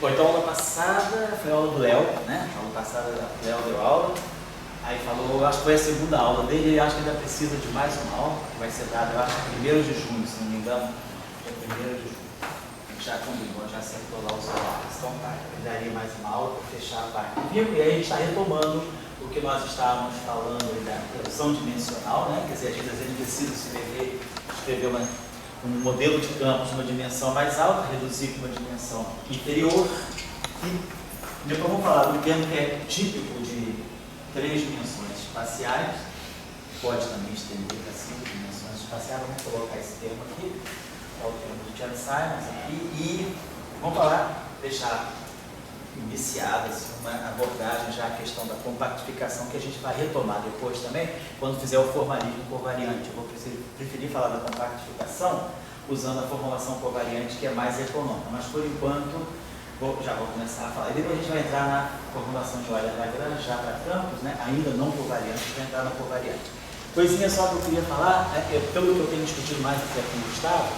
Bom, então a aula passada foi a aula do Léo, né? A aula passada o Léo deu aula, aí falou, acho que foi a segunda aula dele, acho que ainda precisa de mais uma aula, que vai ser dada, eu acho que 1º de junho, se não me engano, é 1º de junho. A gente já combinou, já acertou lá os horários, então tá, eu daria mais uma aula para fechar a parte do vínculo, e aí a gente está retomando o que nós estávamos falando da redução dimensional, né? Quer dizer, a gente precisa escrever um modelo de campos de uma dimensão mais alta, reduzir para uma dimensão inferior. E depois vamos falar do termo que é típico de 3 dimensões espaciais, pode também estender para 5 dimensões espaciais. Vamos colocar esse termo aqui, é o termo de Jan Simons aqui, e vamos falar, deixar iniciada uma abordagem já a questão da compactificação, que a gente vai retomar depois também, quando fizer o formalismo covariante. Eu vou preferir falar da compactificação usando a formulação covariante, que é mais econômica, mas por enquanto já vou começar a falar. E depois a gente vai entrar na formulação de Euler-Lagrange já para campos, né? Ainda não covariante, vai entrar na covariante. Coisinha só que eu queria falar, pelo que eu tenho discutido mais aqui com o Gustavo,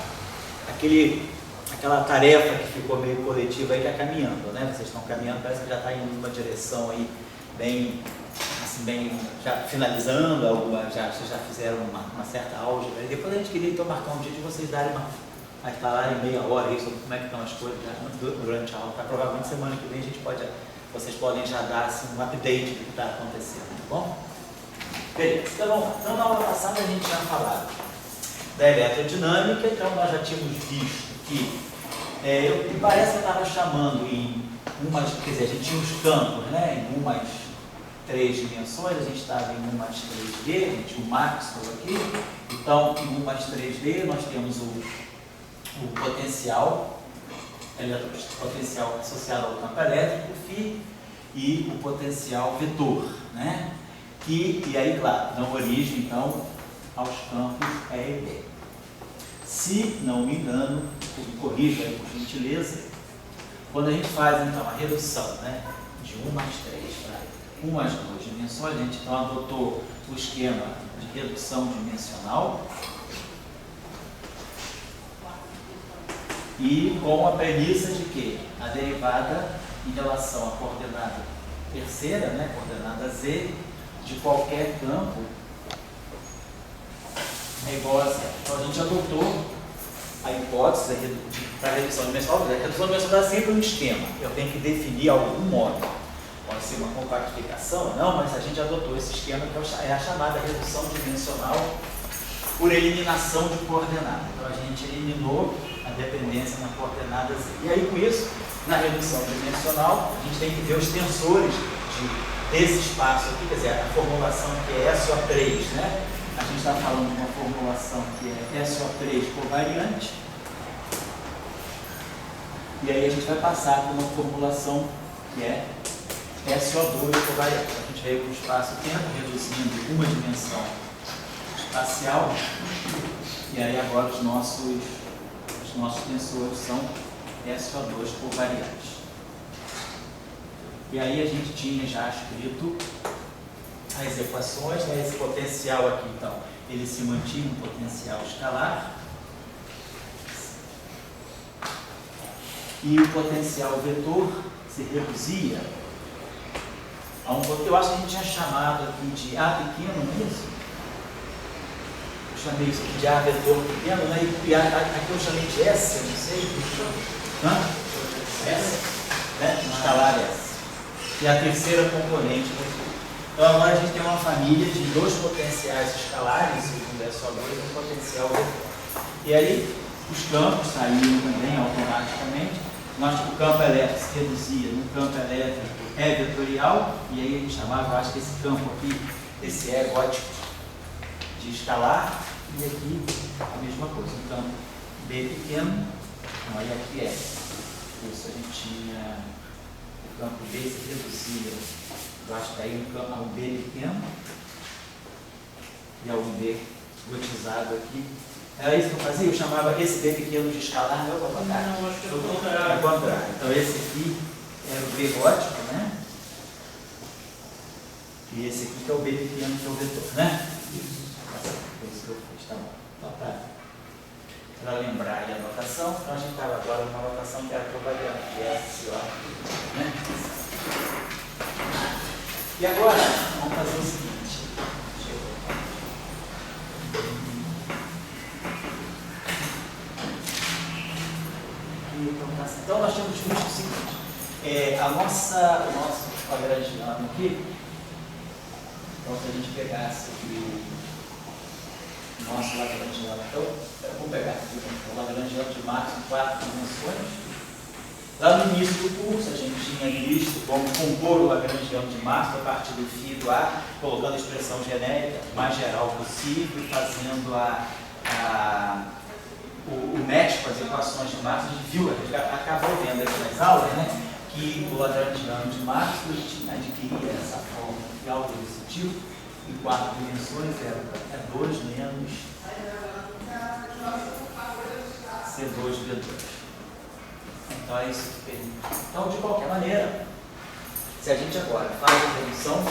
aquela tarefa que ficou meio coletiva aí, que é caminhando, né? Vocês estão caminhando, parece que já está indo numa direção aí bem, já finalizando, vocês já fizeram uma certa álgebra. E depois a gente queria então marcar um dia de vocês falarem meia hora aí sobre como é que estão as coisas durante a aula. Provavelmente semana que vem vocês podem já dar assim, um update do que está acontecendo, tá bom? Beleza, então vamos lá. Então na aula passada a gente já falava da eletrodinâmica, então nós já tínhamos visto que me parece que eu estava chamando quer dizer, a gente tinha os campos, né, em umas 3 dimensões, a gente estava em umas 3D, a gente tinha o Maxwell aqui, então em umas 3D nós temos o potencial associado ao campo elétrico, φ, e o potencial vetor, né, e aí, claro, dão origem então aos campos E e B. Se não me engano, me corrija aí por gentileza, quando a gente faz então a redução, né, de 1 mais 3 para 1 mais 2 dimensões, a gente então adotou o esquema de redução dimensional e com a premissa de que a derivada em relação à coordenada terceira, né, coordenada z, de qualquer campo é igual a zero. Então a gente adotou a hipótese para a redução dimensional. A redução dimensional é sempre um esquema. Eu tenho que definir algum modo. Pode ser uma compactificação ou não, mas a gente adotou esse esquema que é a chamada redução dimensional por eliminação de coordenada. Então a gente eliminou a dependência na coordenada z. E aí com isso, na redução dimensional, a gente tem que ver os tensores desse espaço aqui, quer dizer, a formulação que é SO3, né? A gente está falando de uma formulação que é SO3 covariante, e aí a gente vai passar por uma formulação que é SO2 covariante. A gente veio para o espaço-tempo, reduzindo uma dimensão espacial, e aí agora os nossos tensores são SO2 covariantes. E aí a gente tinha já escrito as equações, né? Esse potencial aqui, então, ele se mantinha um potencial escalar e o potencial vetor se reduzia a um ponto que eu acho que a gente tinha chamado aqui de A pequeno, não é isso? Eu chamei isso aqui de A vetor pequeno, né? E aqui eu chamei de S, eu não sei. S, né? Escalar S. E a terceira componente daqui. Então agora a gente tem uma família de 2 potenciais escalares, segundo SO2, e um potencial vetor. E aí os campos saíram também automaticamente. O campo elétrico se reduzia no campo elétrico E vetorial, e aí a gente chamava, eu acho que esse campo aqui, esse E gótico, de escalar, e aqui a mesma coisa, um campo B pequeno, então aí aqui é. Isso a gente tinha o campo B se reduzia. Eu acho que aí há um B pequeno e há um B gotizado aqui. Era isso que eu fazia? Eu chamava esse B pequeno de escalar, não é o contrário? Não, acho que é o contrário. É o contrário. Então esse aqui era o B gótico, né? E esse aqui que é o B pequeno, que é o vetor, né? Isso. Foi isso que eu fiz, tá bom. Então tá. para lembrar aí a notação. Então a gente estava agora numa notação que era propaganda, que é essa lá, né? E agora, vamos fazer o seguinte. Então nós temos visto o seguinte, o nosso Lagrangiano aqui, então se a gente pegasse aqui o nosso Lagrangiano, então eu vou pegar aqui o Lagrangiano de Marx em 4 dimensões. Lá no início do curso a gente tinha visto como compor o Lagrangiano de Marx a partir do φ do A, colocando a expressão genérica mais geral possível e fazendo o match com as equações de Marx. A gente viu, a gente acabou vendo aqui nas aulas, né, que o Lagrangiano de Marx adquiria essa forma de algo desse tipo, em 4 dimensões, é 2 menos C2V2. Então é isso que ele... Então, de qualquer maneira, se a gente agora faz a redução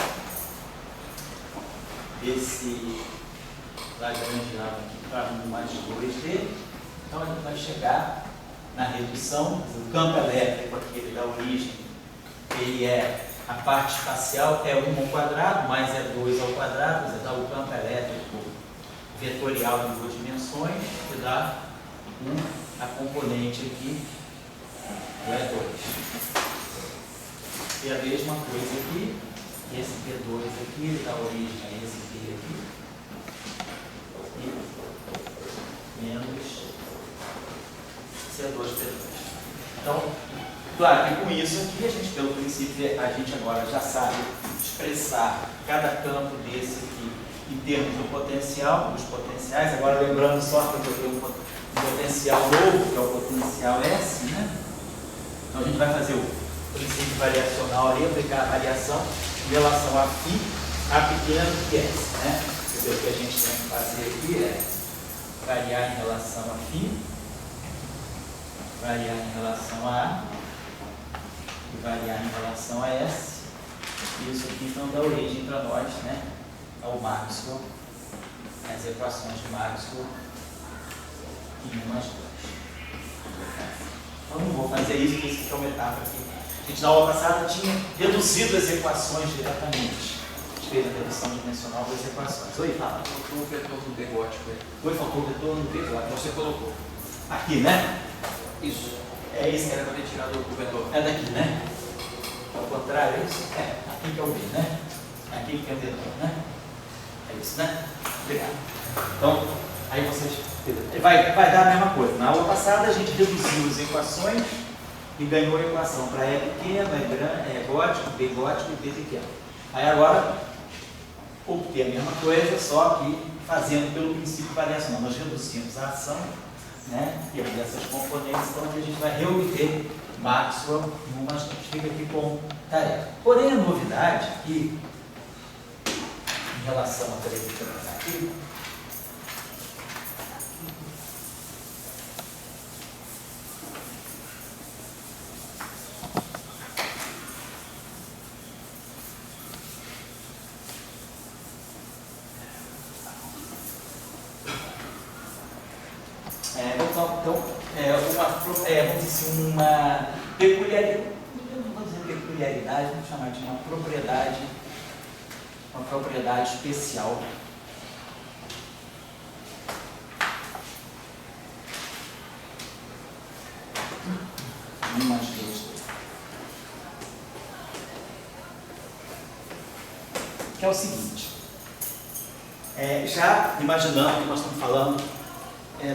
desse Lagrangiano aqui para 1 mais 2D, então a gente vai chegar na redução do campo elétrico, aquele da origem, ele é, a parte espacial é 1 ao quadrado, mais é 2 ao quadrado, você dá o campo elétrico vetorial em 2 dimensões, que dá a componente aqui, o E2. E a mesma coisa aqui, esse P2 aqui, ele dá origem a esse P aqui, e menos C2P2. Então, claro que com isso aqui, a gente, pelo princípio, a gente agora já sabe expressar cada campo desse aqui em termos do potencial, dos potenciais. Agora, lembrando só que eu tenho um potencial novo, que é o potencial S, né? Então, a gente vai fazer o princípio variacional ali, aplicar a variação em relação a φ, a pequeno que S, né? Quer dizer, o que a gente tem que fazer aqui é variar em relação a φ, variar em relação a A e variar em relação a S. Isso aqui então dá origem para nós, né, ao Maxwell, as equações de Maxwell em 1 mais 2. Então não vou fazer isso, porque isso é uma etapa aqui. A gente na aula passada tinha reduzido as equações diretamente. A gente fez a redução dimensional das equações. Oi, fala. Faltou o vetor no B gótico aí. Oi, faltou o vetor no B gótico. Você colocou. Aqui, né? Isso. É isso que Era para ter tirado o vetor. é daqui, né? Ao contrário, é isso? É, aqui que é o B, né? Aqui que é o vetor, né? É isso, né? Obrigado. Então, aí vocês... Vai dar a mesma coisa. Na aula passada a gente reduziu as equações e ganhou a equação para E pequeno, E gótico, B gótico e B pequeno. Aí agora, obter a mesma coisa, só que fazendo pelo princípio variacional. Nós reduzimos a ação, né, e essas componentes, então a gente vai reobter Maxwell em 1 mais 2. Fica aqui com tarefa. Porém, a novidade aqui, em relação a aqui, vamos dizer, uma peculiaridade, não vou dizer peculiaridade, vamos chamar de uma propriedade especial mais 2, que é o seguinte, já imaginando que nós estamos falando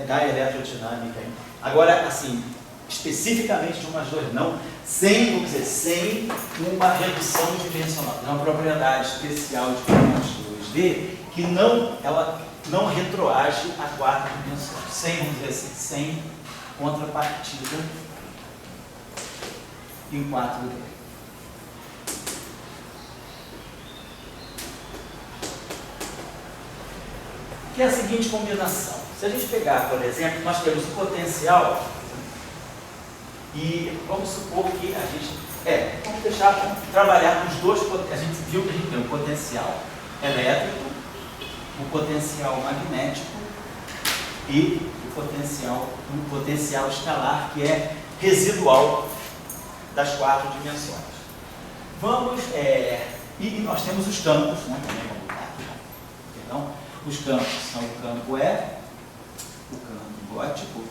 da eletrodinâmica, agora assim, especificamente de 1 mais 2, não, sem, vamos dizer, sem uma redução dimensional, é uma propriedade especial de 1 mais 2D que ela não retroage a 4 dimensões, sem, vamos dizer assim, sem contrapartida em 4D. Que é a seguinte combinação. Se a gente pegar, por exemplo, nós temos o potencial e vamos supor que a gente... vamos trabalhar com os dois potenciais. A gente viu que a gente tem o potencial elétrico, o potencial magnético e o potencial escalar, que é residual das 4 dimensões. Vamos, e nós temos os campos, né, também vamos botar aqui, perdão. Os campos são o campo E, o campo gótico,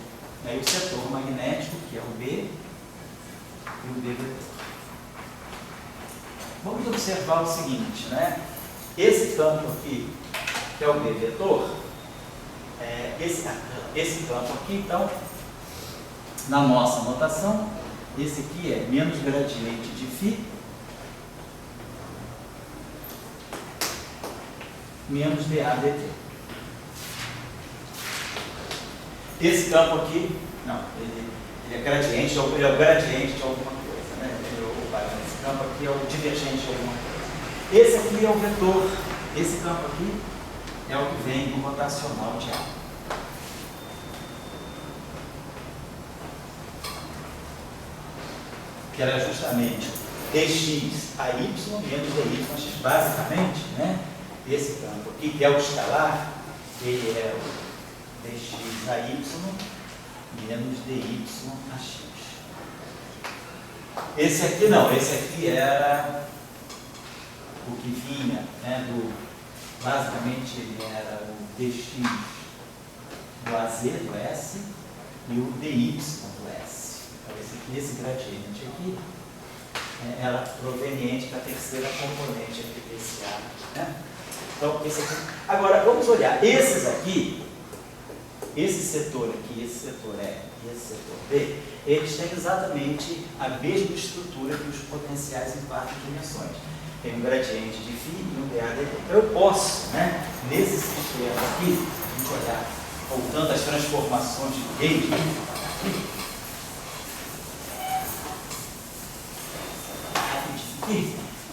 e aí o setor magnético, que é o B, e o B vetor. Vamos observar o seguinte, né? Esse campo aqui, que é o B vetor, esse campo aqui, então, na nossa notação, esse aqui é menos gradiente de φ menos dA dt. Esse campo aqui, não, ele é gradiente, ele é o gradiente de alguma coisa, né? Esse campo aqui é o divergente de alguma coisa. Esse aqui é o vetor, esse campo aqui é o que vem do rotacional de A. Que era justamente dx a y menos dy a x. Basicamente, né, esse campo aqui, que é o escalar, ele é o dx a y menos dy a x. Esse aqui não, esse aqui era o que vinha, né, basicamente ele era o dx do AZ, do S, e o dy do S. Esse gradiente aqui era proveniente da terceira componente aqui desse A, né? Então, esse aqui. Agora, vamos olhar. Esses aqui, esse setor aqui, esse setor E e esse setor B, eles têm exatamente a mesma estrutura que os potenciais em 4 dimensões. Tem um gradiente de φ e um dA dt. Então, eu posso, né, nesse sistema aqui, vamos olhar, voltando às transformações de Gauge, aqui.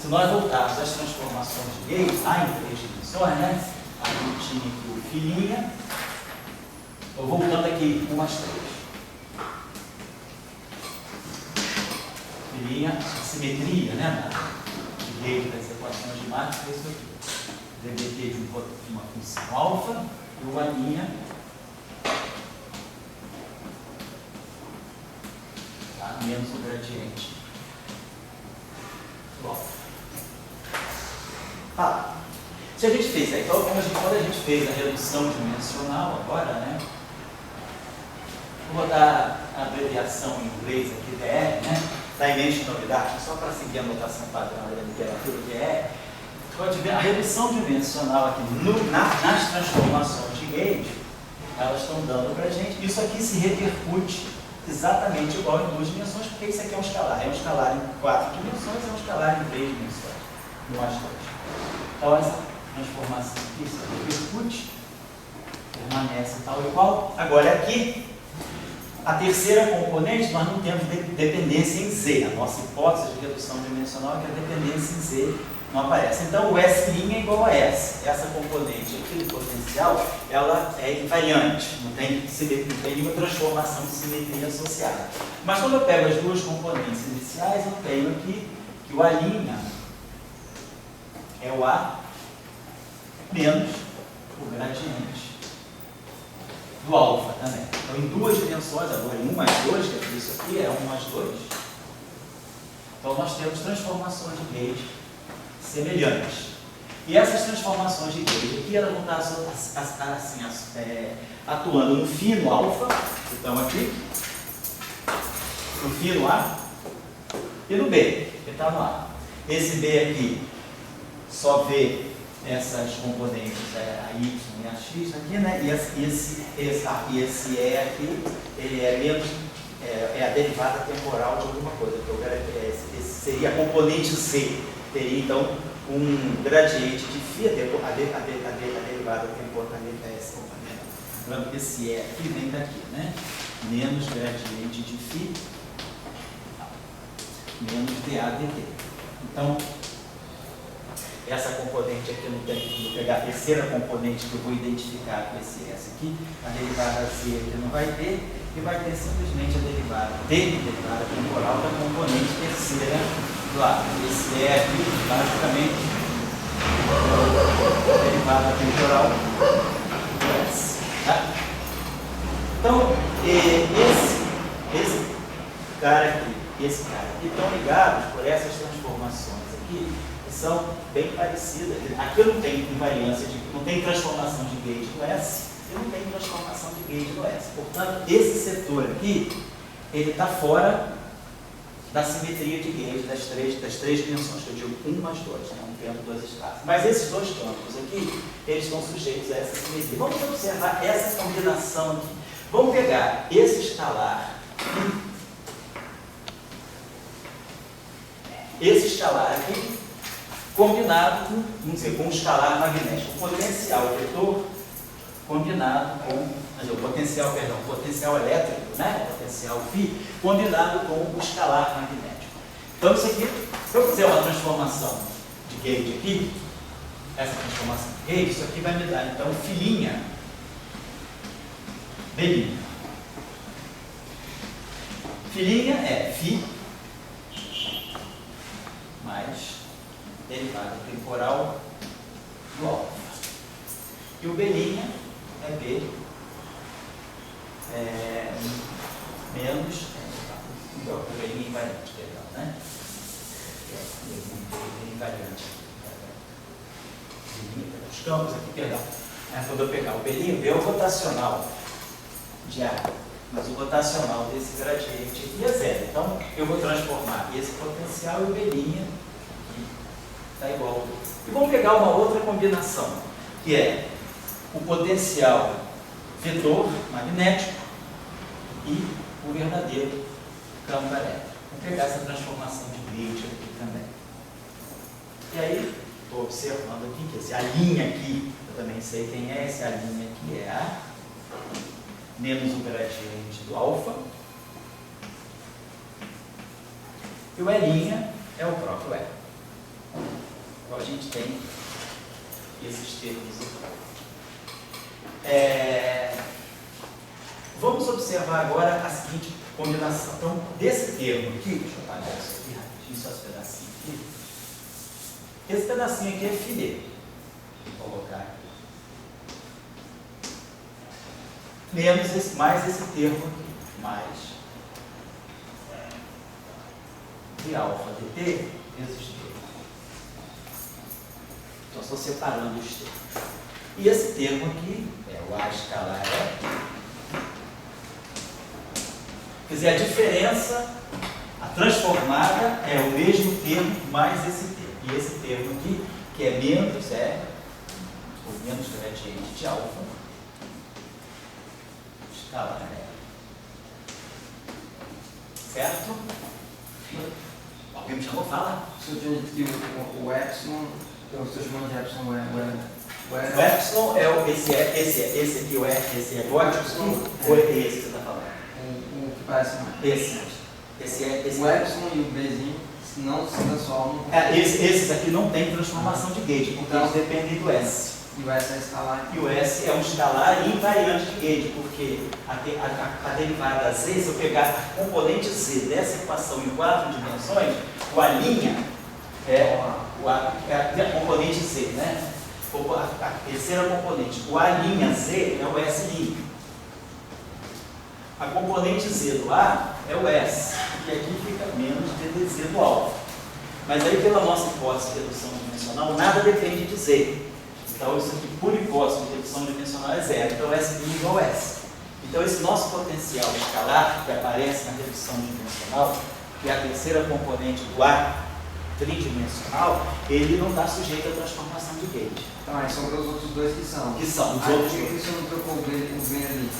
Se nós voltarmos às transformações de Gauge, lá em 3 dimensões, né? A gente tinha aqui o filinha. Estou voltando aqui umas 3. Filinha, simetria, né? De Gauge das equações de mátrix, é isso aqui. ddt de uma função alfa e o A', tá? Menos o gradiente. Bom. Se a gente fez, então, quando a gente fez a redução dimensional agora, né? Vou botar a abreviação em inglês aqui, DR, né? Dimensional Reduction, só para seguir a notação padrão da literatura, DR. Pode ver a redução dimensional aqui nas transformações de Gauge, elas estão dando para a gente. Isso aqui se repercute exatamente igual em 2 dimensões, porque isso aqui é um escalar. É um escalar em 4 dimensões, é um escalar em 3 dimensões. No mais 2. Então, essa transformação aqui se repercute, permanece tal e qual. Agora, aqui, a terceira componente, nós não temos dependência em Z. A nossa hipótese de redução dimensional é que a dependência em Z não aparece. Então, o S' é igual a S. Essa componente aqui do potencial, ela é invariante, não tem nenhuma transformação de simetria associada. Mas quando eu pego as duas componentes iniciais, eu tenho aqui que o A' é o A menos o gradiente do alfa também. Então, em 2 dimensões, agora em 1 mais 2, que é isso aqui, é 1 mais 2. Então, nós temos transformações de Gauge semelhantes. E essas transformações de Gauge aqui, elas vão estar assim, atuando no φ no alfa, que estão aqui, no φ no A, e no B, que está no A. Esse B aqui só vê essas componentes, a Y e a X aqui, né? E esse E aqui, ele é menos, é a derivada temporal de alguma coisa. Então, esse seria a componente C. Teria, então, um gradiente de φ, a derivada temporal, lembrando esse E aqui vem daqui, né? Menos gradiente de φ, menos dA dt. Então, essa componente aqui, vou pegar a terceira componente que eu vou identificar com esse S aqui, a derivada C aqui não vai ter, e vai ter simplesmente a derivada D, derivada temporal, da componente terceira do lado. Esse E aqui, basicamente, a derivada temporal do S. Tá? Então, esse cara aqui e esse cara aqui estão ligados por essas transformações aqui, que são bem parecidas. Aqui não tem invariância, não tem transformação de gauge no S, e não tem transformação de gauge no S. Portanto, esse setor aqui, ele está fora da simetria de gauge das três dimensões, que eu digo 1 mais 2, né? Um tempo, 2 espaços. Mas esses dois campos aqui, eles estão sujeitos a essa simetria. Vamos observar essa combinação aqui. Vamos pegar esse escalar aqui, combinado com, vamos dizer, com o escalar magnético, o potencial vetor combinado com, o potencial elétrico, né? O potencial φ, combinado com o escalar magnético. Então isso aqui, se eu fizer uma transformação de gauge aqui, essa transformação de gauge, isso aqui vai me dar então filinha, belinha. Filinha é φ mais derivada temporal do alfa. E o belinha é B menos o belinha invariante, perdão, né? Belinha invariante. Os campos aqui, perdão. Quando eu pegar o belinho, B é o rotacional de A, mas o rotacional desse gradiente aqui é zero. Então, eu vou transformar esse potencial e o belinha está igual. E vamos pegar uma outra combinação, que é o potencial vetor magnético e o verdadeiro campo elétrico. Vamos pegar essa transformação de gauge aqui também. E aí, estou observando aqui que esse A' aqui, eu também sei quem é, esse A' aqui é A menos o gradiente do alfa. E o E' é o próprio E. Então a gente tem esses termos aqui. Vamos observar agora a seguinte combinação. Então, desse termo aqui, deixa eu apagar isso aqui rapidinho, só esse pedacinho aqui. Esse pedacinho aqui é φd. Vou colocar aqui. Menos mais esse termo aqui, mais de alfa dt vezes d. Então, estou separando os termos. E esse termo aqui é o A escalar E. Quer dizer, a diferença, a transformada é o mesmo termo mais esse termo. E esse termo aqui, que é menos o menos gradiente de alfa, escalar E. Certo? Alguém me chamou? Fala. Se eu digo o epsilon, eu estou chamando de epsilon, o epsilon é esse aqui, o E, esse é gótico, ou é esse que você está falando? O que parece mais. Esse é. O epsilon e o Bzinho não se transformam. Esses aqui não tem transformação de gauge, porque então, eles dependem do S. E o S é escalar. E o S é um escalar invariante de gauge, porque a derivada Z, se eu pegar a componente Z dessa equação em 4 dimensões, o A' é a componente Z, né? A terceira componente. O A'Z é o S'. A componente Z do A é o S. E aqui fica menos dz do alfa. Mas aí, pela nossa hipótese de redução dimensional, nada depende de Z. Então, isso aqui, por hipótese de redução dimensional, é zero. Então, S' igual a S. Então, esse nosso potencial escalar, que aparece na redução dimensional, que é a terceira componente do A tridimensional, ele não está sujeito à transformação de gauge. Então, aí sobrou os outros dois que são. Que são os Por outros que dois. você não trocou o B ali?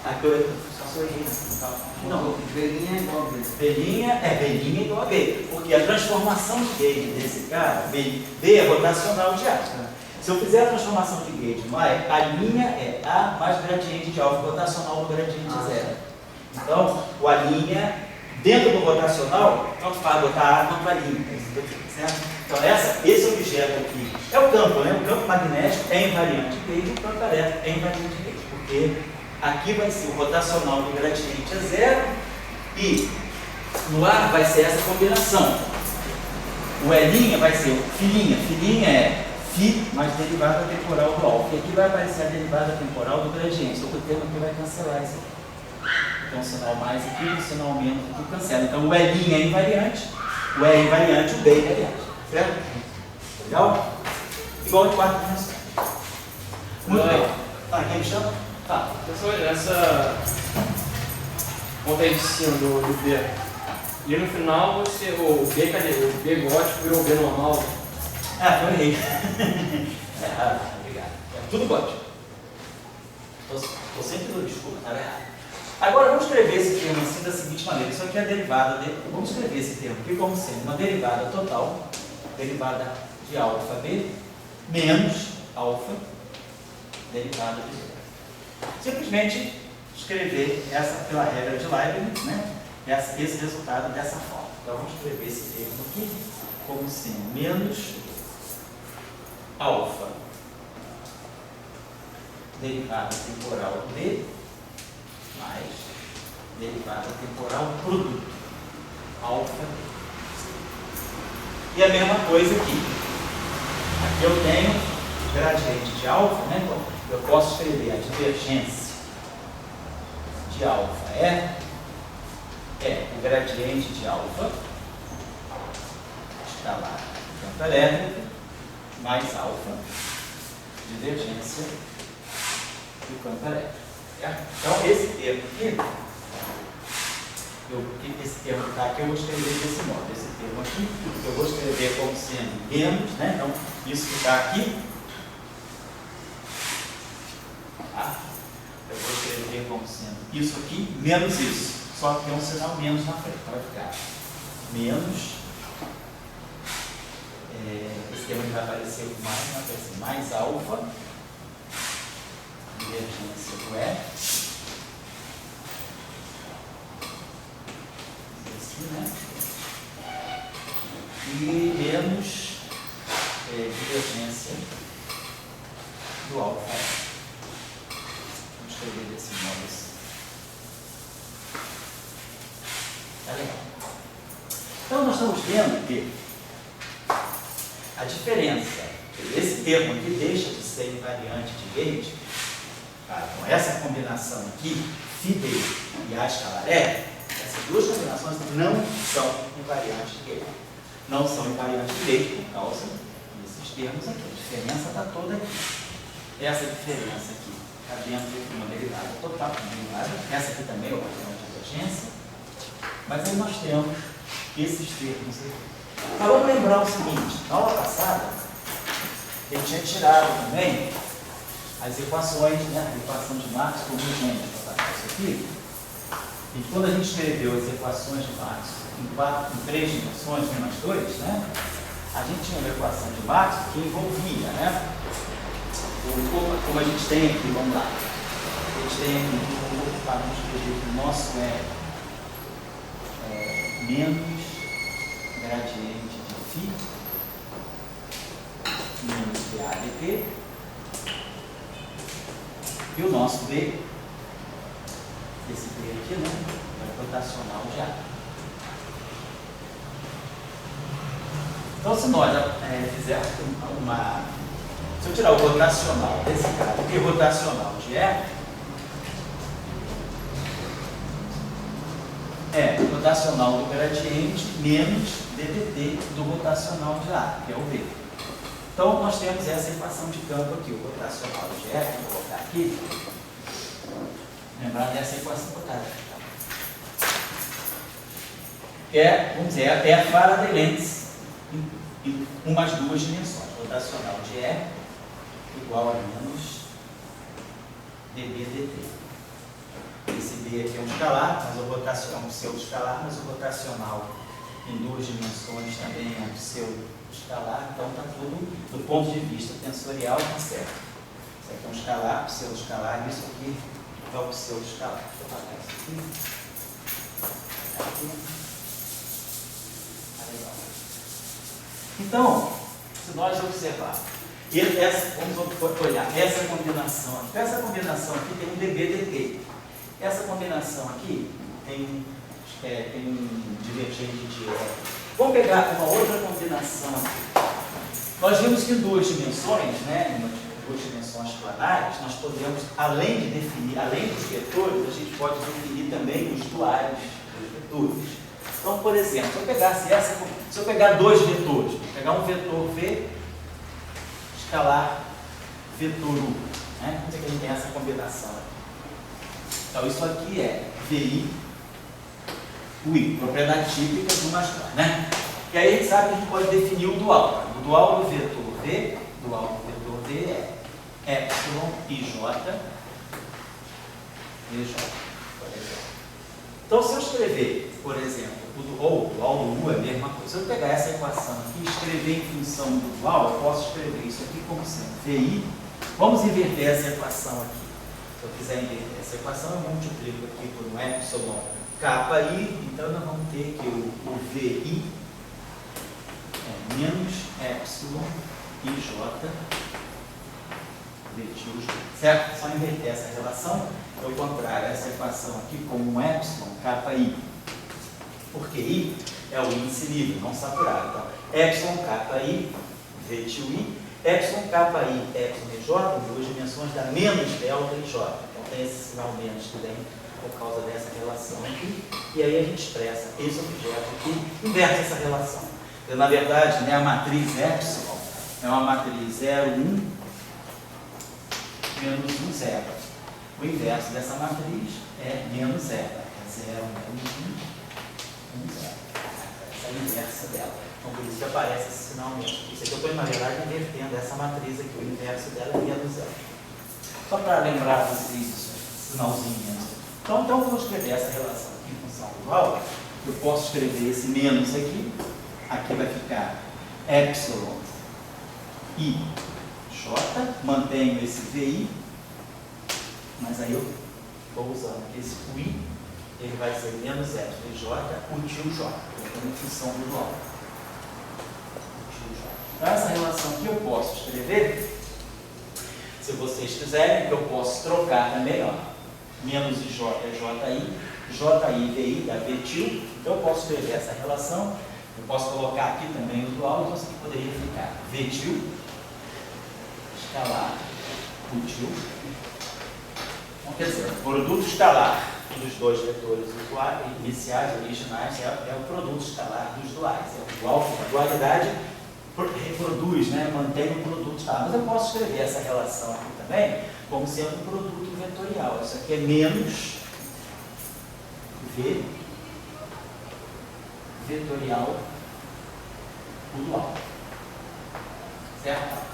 Aqui eu só sorrindo assim, tá? Não, Belinha é igual a B. Belinha igual a B. Porque a transformação de gauge desse cara, B é rotacional de A. Se eu fizer a transformação de gauge no A, a linha é A mais gradiente de alfa, rotacional do gradiente zero. Então, o A' dentro do rotacional, tanto faz botar A quanto a linha. Certo? Então, esse objeto aqui é o campo, né? O campo magnético é invariante de gauge, o campo elétrico é invariante de gauge, porque aqui vai ser o rotacional do gradiente é zero e no A vai ser essa combinação. O E' vai ser o filinha é φ mais derivada temporal do alfa. E aqui vai aparecer a derivada temporal do gradiente. O termo aqui vai cancelar isso aqui. tem um sinal mais aqui, um sinal menos aqui, cancela. Então o L é invariante, o E é invariante, o B é invariante. Certo? Legal? Igual de quarta dimensão. Muito bem. Ah, quem me chama? Tá. Professor, essa conta aí de cima do B. E no final você, o B, cadê? O B gótico virou o B normal. Ah, eu errei. Errado, obrigado. É tudo gótico. Estou sempre dando desculpa, estava errado. Agora vamos escrever esse termo assim da seguinte maneira. Isso aqui é a derivada de. Vamos escrever esse termo aqui como sendo uma derivada total, derivada de alfa B, menos alfa, derivada de zero. Simplesmente escrever essa pela regra de Leibniz, né? Esse resultado dessa forma. Então vamos escrever esse termo aqui como sendo menos alfa derivada temporal B mais derivada temporal produto alfa. E a mesma coisa aqui. Aqui eu tenho gradiente de alfa, né? Então, eu posso escrever a divergência de alfa é o gradiente de alfa escalar campo elétrico mais alfa divergência do campo elétrico. Então esse termo aqui, esse termo que está aqui eu vou escrever desse modo. Esse termo aqui eu vou escrever como sendo menos, né? Então isso que está aqui, eu vou escrever como sendo isso aqui menos isso. Só que tem um sinal menos na frente. Então vai ficar menos. Esse termo vai aparecer mais, vai aparecer mais alfa, divergência do E. Assim, né? E menos divergência do alfa. Vamos escrever desse modo assim. Tá legal. Então nós estamos vendo que a diferença, esse termo aqui deixa de ser invariante de Gauge, tá? Com essa combinação aqui, φD e A escalar E, essas duas combinações não são invariantes de Gauge. Não são invariantes de Gauge por causa desses termos aqui. A diferença está toda aqui. Essa diferença aqui está dentro de uma derivada total, essa aqui também é uma divergência. Mas aí nós temos esses termos aqui. Mas vamos lembrar o seguinte, na aula passada, eu tinha tirado também as equações, né? A equação de Marx por Gauss, isso aqui. E quando a gente escreveu as equações de Marx em 3 dimensões, 1 mais 2, né? A gente tinha uma equação de Marx que envolvia, né? Como a gente tem aqui, vamos lá. A gente tem aqui, vamos escrever que o nosso é menos gradiente de φ menos PA dt e o nosso B, esse B aqui, né, é rotacional de A. Então se nós fizermos se eu tirar o rotacional desse cara e o rotacional de E, é o rotacional do gradiente menos ddt do rotacional de A, que é o V. Então, nós temos essa equação de campo aqui, o rotacional de E, que eu vou colocar aqui. Lembrar dessa equação quadrada. Vamos dizer, é a Faraday lens em umas 2 dimensões. Rotacional de E igual a menos dB dt. Esse B aqui é um escalar, mas o rotacional é um pseudo-escalar, mas o rotacional em 2 dimensões também é um pseudo-escalar, então está tudo, do ponto de vista tensorial, está certo. Isso aqui é um escalar, pseudo-escalar, e isso aqui é o pseudo-escalar. Vou apagar isso aqui. Tá legal. Então, se nós observarmos, vamos olhar essa combinação aqui. Essa combinação aqui tem um dB/dt. Essa combinação aqui tem um divergente de E. Vamos pegar uma outra combinação aqui. Nós vimos que em 2 dimensões, né, duas dimensões planares, nós podemos, além de definir, além dos vetores, a gente pode definir também os duais dos vetores. Então, por exemplo, se eu pegar dois vetores, vou pegar um vetor V, escalar vetor U, né? Como é que a gente tem essa combinação aqui? Então, isso aqui é VI, UI, propriedade típica do masculino, né? E aí a gente sabe que a gente pode definir o dual. O dual do vetor V, é epsilon IJ, por exemplo. Então, se eu escrever, por exemplo, o dual do U é a mesma coisa. Se eu pegar essa equação aqui e escrever em função do dual, eu posso escrever isso aqui como sendo VI. Vamos inverter essa equação aqui. Se eu quiser inverter essa equação, eu multiplico aqui por um epsilon KI. Então, nós vamos ter que o VI é menos epsilon IJ vezes J, certo? Só inverter essa relação, ao contrário, essa equação aqui como um epsilon KI, porque I é o índice livre, não saturado. Então, epsilon KI vezes I, epsilon KI, epsilon IJ, em duas dimensões dá menos delta IJ. Então, tem esse sinal menos que vem por causa dessa relação aqui, e aí a gente expressa esse objeto aqui, inverte essa relação. Então, na verdade, né, a matriz epsilon é uma matriz 0, 1, menos 1, 0. O inverso dessa matriz é menos 0. É 0, menos 1, 1, 0. Essa é a inversa dela. Então, por isso que aparece esse sinal menos. Isso aqui eu estou, na verdade, invertendo essa matriz aqui. O inverso dela é menos 0. Só para lembrar vocês esse sinalzinho menos. Então, eu vou escrever essa relação aqui em função do dual. Eu posso escrever esse menos aqui. Aqui vai ficar epsilon I J, mantenho esse VI, mas aí eu vou usando aqui esse UI, ele vai ser menos epsilon J, útil J, em função do dual. Útil J. Então, essa relação aqui eu posso escrever, se vocês quiserem, eu posso trocar também, ó, menos IJ é JI, JI VI dá VTIL, então eu posso escrever essa relação, eu posso colocar aqui também o dual, então isso aqui poderia ficar VTIL, escalar útil. Então, quer dizer, o produto escalar dos dois vetores iniciais, originais, é o produto escalar dos duais. É o dual, a dualidade reproduz, né, mantém o produto escalar. Mas eu posso escrever essa relação aqui também como sendo um produto vetorial. Isso aqui é menos V vetorial o dual. Certo?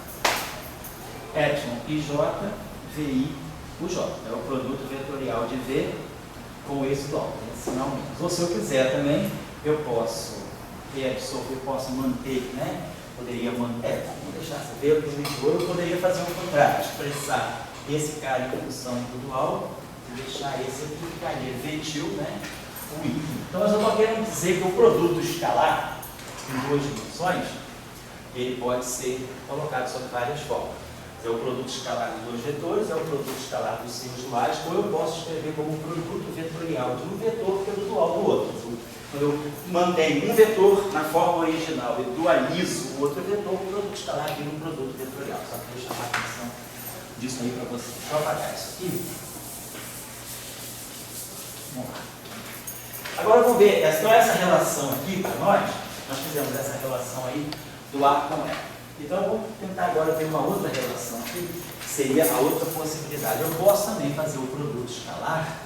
Epsilon IJ, VI, o J. É o produto vetorial de V com esse dual, esse sinal menos. Ou se eu quiser também, eu posso manter, né? Poderia manter, vamos deixar você ver o que eu poderia fazer o contrário, expressar esse cara em função do dual e deixar esse aqui ficaria VTIL, né? O I. Então, eu estou querendo dizer que o produto escalar em duas dimensões, ele pode ser colocado sob várias formas. É o produto escalar de dois vetores, é o produto escalar dos seus duais, ou eu posso escrever como um produto vetorial de um vetor pelo dual do outro. Quando eu mantenho um vetor na forma original e dualizo o outro vetor, o produto escalar vira um produto vetorial. Só para eu chamar a atenção disso aí para vocês. Deixa eu apagar isso aqui. Vamos lá. Agora vamos ver, então essa relação aqui para nós fizemos essa relação aí do A com E. Então, eu vou tentar agora ver uma outra relação aqui, que seria a outra possibilidade. Eu posso também fazer o produto escalar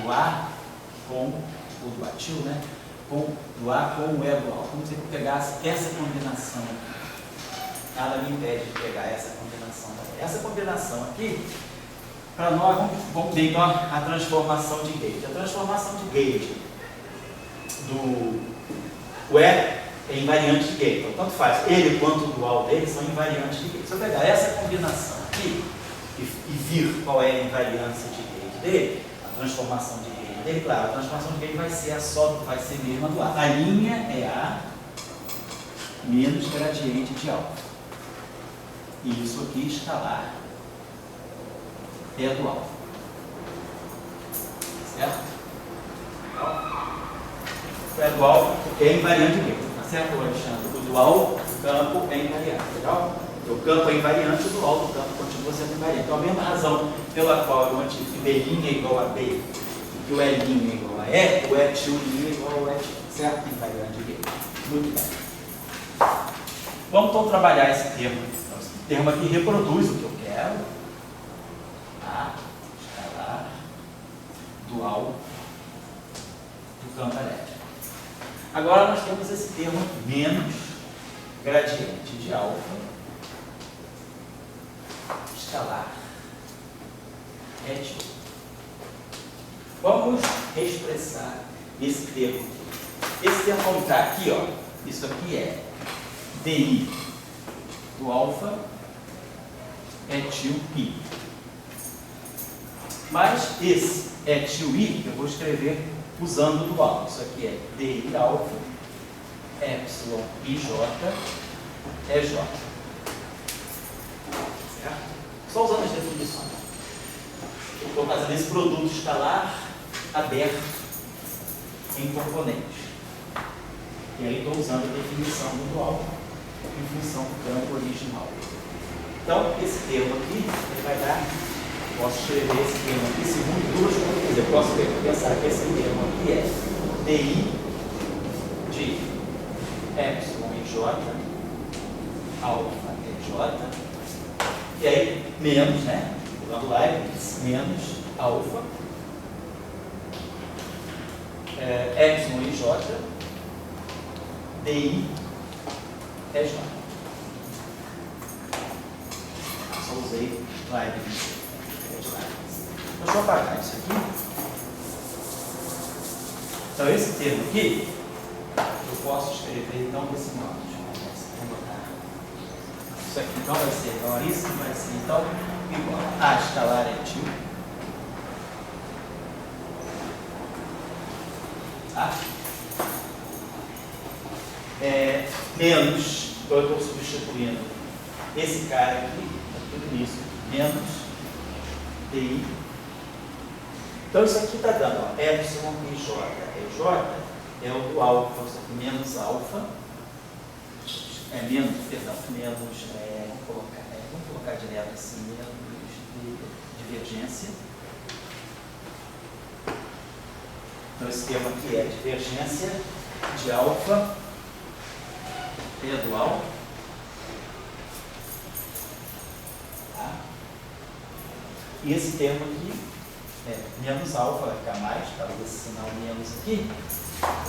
do A com o do atil, né? Do A com o E dual. Como se eu pegasse essa combinação aqui. Nada me impede de pegar essa combinação aqui. Essa combinação aqui, para nós, vamos ver então a transformação de gauge. A transformação de gauge do E é invariante de gauge. Então, tanto faz, ele quanto o dual dele são invariantes de gauge. Se eu pegar essa combinação aqui e vir qual é a invariância de gauge dele, a transformação de gauge dele, claro, a transformação de gauge vai ser vai ser a mesma do A. A linha é A menos gradiente de alfa. E isso aqui, escalar, é dual. Certo? É dual porque é invariante de gauge. Certo, Alexandre? O dual do campo é invariante, legal? Porque o campo é invariante, o dual do campo continua sendo invariante. Então, a mesma razão pela qual eu mantive que B' é igual a B e que o L' é igual a E, o etil' é igual ao etil, certo? Invariante de B. Muito bem. Vamos então trabalhar esse termo. Então, esse termo aqui reproduz o que eu quero. Tá? Escalar dual do campo elétrico. Agora nós temos esse termo menos gradiente de alfa escalar etil. Vamos expressar esse termo aqui. Esse termo, como está aqui, ó, isso aqui é DI do alfa etil I. Mas esse etil I eu vou escrever usando o dual. Isso aqui é DI alfa epsilon IJ EJ. Certo? Só usando as definições. Estou fazendo esse produto escalar aberto em componentes. E aí estou usando a definição do dual em função do campo original. Então, esse termo aqui, ele vai dar, posso escrever esse termo aqui segundo duas coisas. Eu posso pensar que esse termo aqui é DI de epsilon IJ alfa EJ, e aí menos, né? Usando Leibniz, menos alfa epsilon IJ DI EJ. Só usei Leibniz. Deixa eu apagar isso aqui. Então, esse termo aqui, eu posso escrever então desse modo. Vamos botar. Isso aqui então vai ser igual a isso, vai ser então igual a escalar etil. Tá? Menos, então eu estou substituindo esse cara aqui, tudo isso, menos DI. Então isso aqui está dando, ó, epsilon IJ. EJ é o do alfa, menos alfa, menos, vamos colocar direto assim, menos de divergência. Então esse termo aqui é divergência de alfa P dual. Tá? E esse termo aqui é menos alfa, vai ficar mais, por causa desse sinal menos aqui.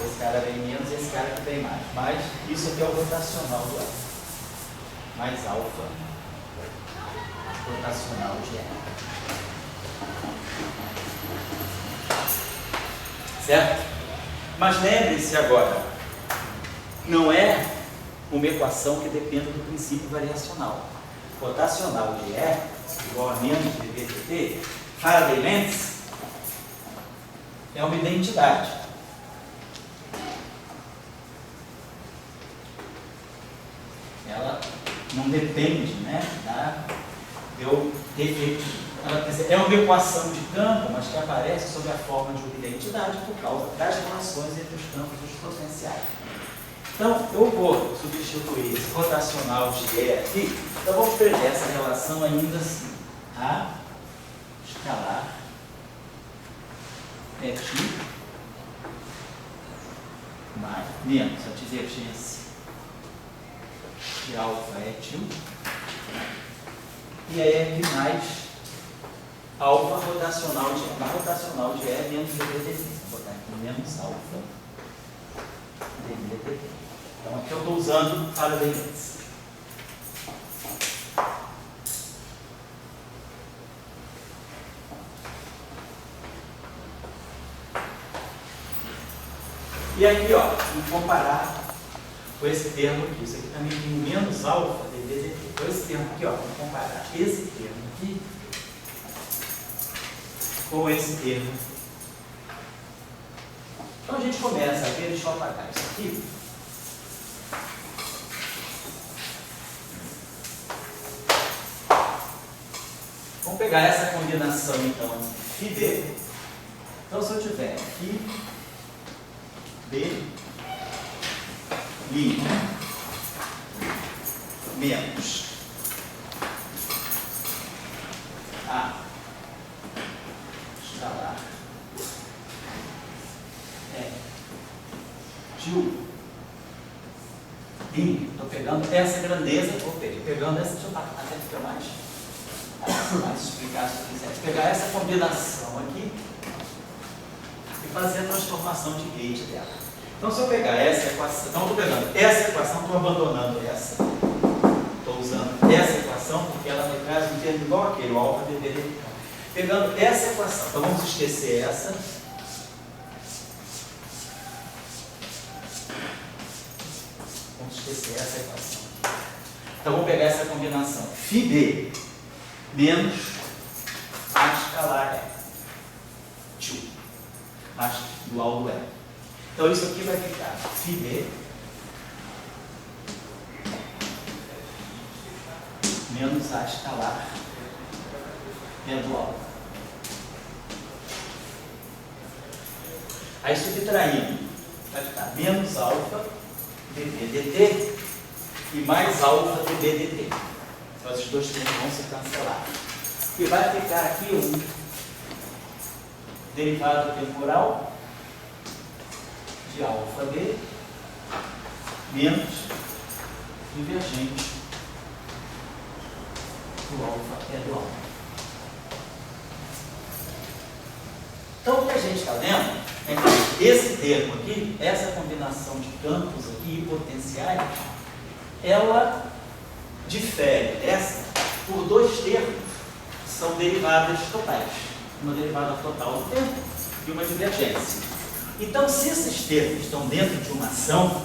Esse cara vem menos e esse cara aqui vem mais. Mas isso aqui é o rotacional do alfa. Mais alfa, rotacional de R. Certo? Mas lembre-se agora, não é uma equação que depende do princípio variacional. Rotacional de E igual a menos de VTT, Faraday-Lentz, é uma identidade. Ela não depende, né, eu refletir. É uma equação de campo, mas que aparece sob a forma de uma identidade por causa das relações entre os campos e os potenciais. Então, eu vou substituir esse rotacional de E aqui. Então, vamos escrever essa relação ainda assim. A escalar etil mais menos a divergência de alfa etil. E aí aqui mais alfa rotacional de E. A rotacional de E é menos dVdt. Vou botar aqui menos alfa dVdt. Então aqui eu estou usando Faraday-Lentz. E aqui, ó, vamos comparar com esse termo aqui. Isso aqui também tem menos alfa dVdt. Com esse termo aqui, ó, vamos comparar esse termo aqui com esse termo. Então a gente começa aqui, deixa eu apagar isso aqui. Vamos pegar essa combinação então φB. Então se eu tiver φ B I menos tio, estou pegando essa grandeza, pegando essa, deixa eu até ficar mais explicar se eu quiser. Pegar essa combinação aqui e fazer a transformação de gate dela. Então, se eu pegar essa equação, então estou pegando essa equação, estou abandonando essa. Estou usando essa equação porque ela me traz um termo igual aquele, o alfa deveria ficar. Pegando essa equação, então vamos esquecer essa. Vamos esquecer essa equação. Então vamos pegar essa combinação. Φb menos a escalar E. 2. A igual do E. Então isso aqui vai ficar Φb menos a escalar E do alfa. Aí subtraindo, vai ficar menos alfa dv dt e mais alfa dv dt. Então esses dois termos vão se cancelar. E vai ficar aqui um derivado temporal de alfa d menos divergente do alfa é do alfa. Então o que a gente está vendo é que esse termo aqui, essa combinação de campos aqui e potenciais, ela difere dessa por dois termos que são derivadas totais. Uma derivada total do termo e uma divergência. Então, se esses termos estão dentro de uma ação,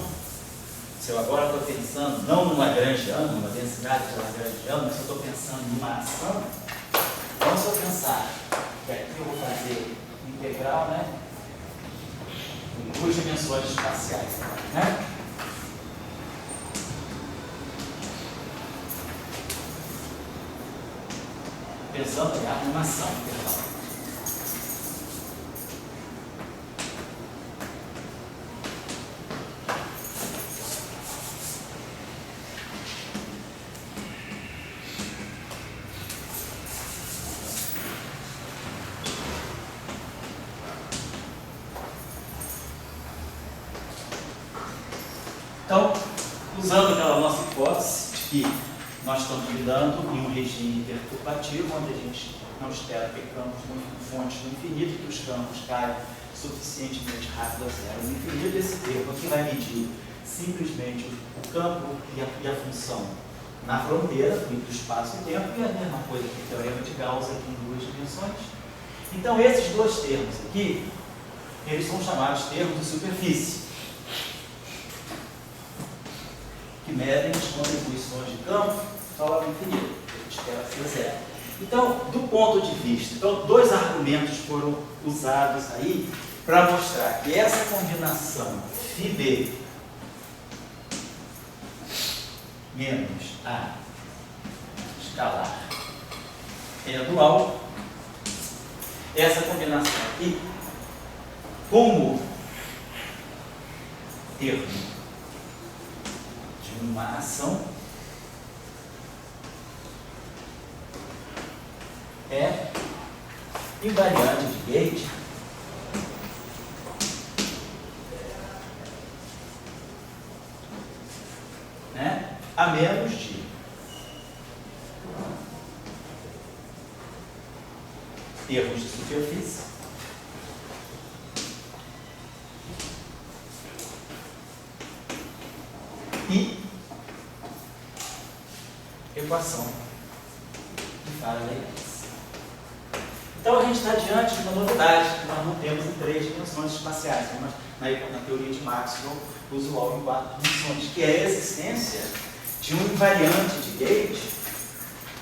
se eu agora estou pensando não numa Lagrangiana, numa densidade de Lagrangiana, mas se eu estou pensando numa ação, então se eu pensar que aqui eu vou fazer integral, né? Em duas dimensões espaciais, né? Pensando em arrumação integral. Então, usando aquela nossa hipótese de que nós estamos lidando em um regime perturbativo, onde a gente não espera ter campos fontes do infinito, que os campos caem suficientemente rápido a zero no infinito, esse termo aqui vai medir simplesmente o campo e a função na fronteira do espaço e tempo, e a mesma coisa que o teorema de Gauss aqui em duas dimensões. Então, esses dois termos aqui, eles são chamados termos de superfície, que medem as contribuições de campo só no infinito, que a gente espera ser zero. Então, do ponto de vista, então, dois argumentos foram usados aí para mostrar que essa combinação Φb menos a escalar é dual, essa combinação aqui, como termo de uma ação, é invariante de Gate a menos de termos de superfície e equação de Faraday. Então a gente está diante de uma novidade que nós não temos em 3 dimensões espaciais, como na teoria de Maxwell, usual em 4 dimensões, que é a existência de um invariante de Gate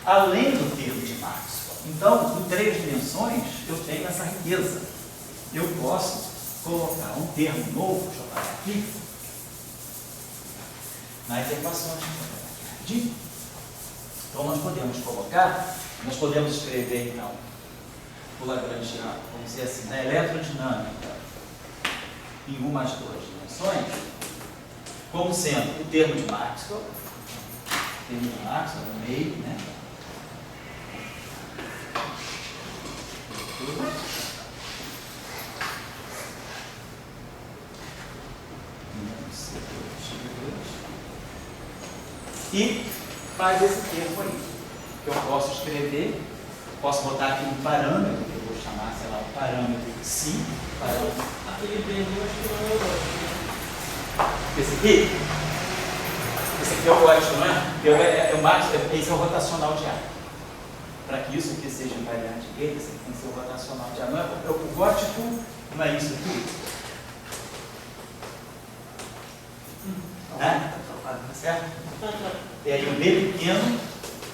além do termo de Maxwell. Então, em 3 dimensões, eu tenho essa riqueza. Eu posso colocar um termo novo, deixa eu parar aqui, nas equações de. Então, nós podemos escrever, então, o Lagrangiano, vamos dizer assim, na eletrodinâmica, em 1 mais 2 dimensões, como sendo o termo de Maxwell, no meio, né? menos C2V2 e faz esse termo aí, que eu posso escrever, posso botar aqui um parâmetro, que eu vou chamar, sei lá, um parâmetro psi, parâmetro. Aquele B eu acho que não é o lógico. Esse aqui? Esse aqui é o gótico, não é? Esse é o rotacional de ar. Para que isso aqui seja invariante gay, esse aqui tem que ser o rotacional de ar. Não é, o gótico não é isso aqui? Tá certo? E aí o B pequeno,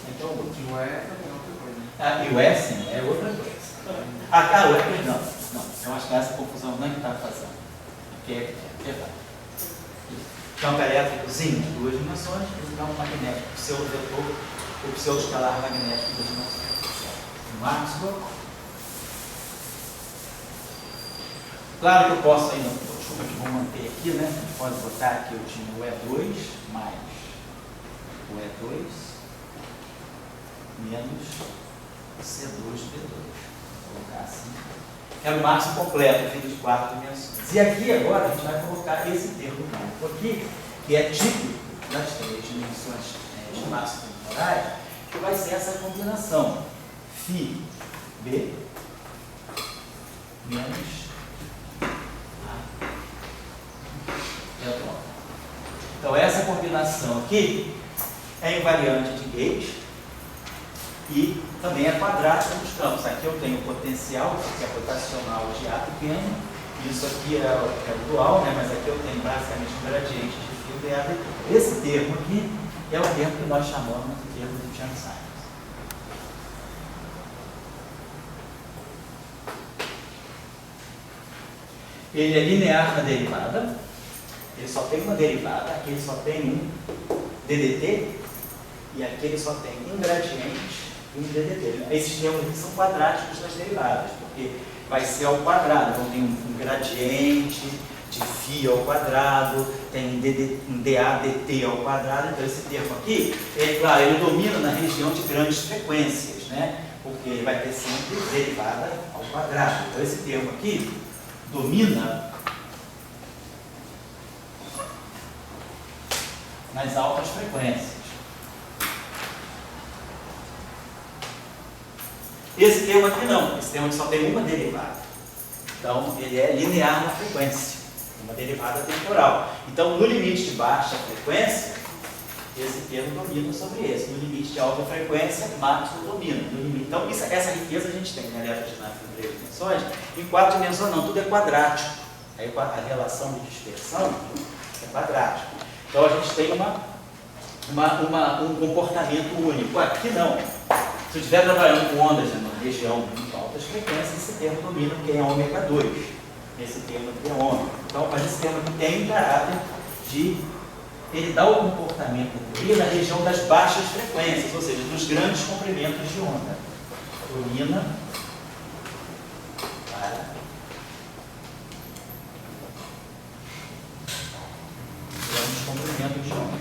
então o E o E também é outra coisa. e o S é outra coisa. O E, não. Eu acho que essa confusão não é que está fazendo. Porque é verdade. Campo elétricozinho, duas dimensões, e um campo magnético, pseudo-vetor, ou pseudo-escalar magnético, duas dimensões. Maxwell. Claro que eu posso ainda, desculpa que vou manter aqui, né? A gente pode botar que eu tinha o E2 mais o E2 menos C2V2. Vou colocar assim. É o máximo completo, feito de 4 dimensões. E aqui agora a gente vai colocar esse termo novo aqui, que é típico das 3 dimensões de máximo temporais, que vai ser essa combinação φ B menos A. Então essa combinação aqui é invariante de Gauge e também é quadrática nos campos. Aqui eu tenho o potencial, que é rotacional de A pequeno, isso aqui é o dual, né? Mas aqui eu tenho basicamente um gradiente de φ dA. Esse termo aqui é o termo que nós chamamos de termo de Chern-Simons. Ele é linear na derivada, ele só tem uma derivada, aqui ele só tem um DDT, e aqui ele só tem um gradiente e um DDT. Esses termos aqui são quadráticos das derivadas, porque vai ser ao quadrado, então tem um gradiente de φ ao quadrado, tem um DADT ao quadrado, então esse termo aqui, claro, ele domina na região de grandes frequências, né? Porque ele vai ter sempre derivada ao quadrado. Então esse termo aqui domina nas altas frequências. Esse termo aqui não, esse termo aqui só tem uma derivada. Então ele é linear na frequência, uma derivada temporal. Então no limite de baixa frequência, esse termo domina sobre esse. No limite de alta frequência, Maxwell domina. No limite, então essa riqueza a gente tem na eletrodinâmica em 3 dimensões. Em 4 dimensões não, tudo é quadrático. Aí a relação de dispersão é quadrática. Então a gente tem um comportamento único. Aqui não. Se eu estiver trabalhando com ondas numa região de altas frequências, esse termo domina, porque é ômega 2. Esse termo aqui é ômega. Então, mas esse termo aqui tem um caráter de... Ele dá o comportamento dele na região das baixas frequências, ou seja, dos grandes comprimentos de onda. Domina para grandes comprimentos de onda.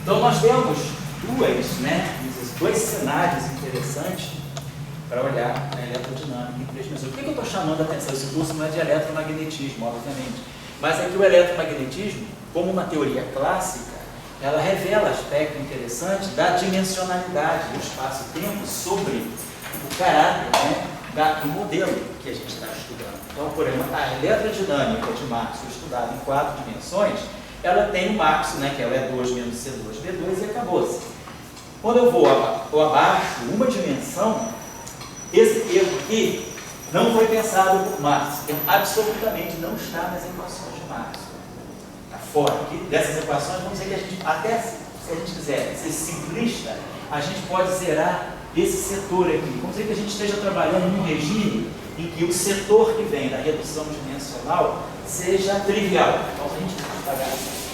Então, nós temos dois cenários interessantes para olhar a eletrodinâmica em 3 dimensões. Por que eu estou chamando a atenção? Esse curso não é de eletromagnetismo, obviamente. Mas é que o eletromagnetismo, como uma teoria clássica, ela revela aspecto interessante da dimensionalidade do espaço-tempo sobre o caráter, né, do modelo que a gente está estudando. Então, por exemplo, a eletrodinâmica de Maxwell estudada em 4 dimensões, ela tem o Maxwell, né, que é o E2 menos C2V2 e acabou-se. Quando eu vou abaixo uma dimensão, esse termo aqui não foi pensado por Maxwell, absolutamente não está nas equações de Maxwell. Está fora aqui dessas equações, vamos dizer que a gente, até se a gente quiser ser simplista, a gente pode zerar esse setor aqui. Vamos dizer que a gente esteja trabalhando num regime em que o setor que vem da redução dimensional seja trivial. Então,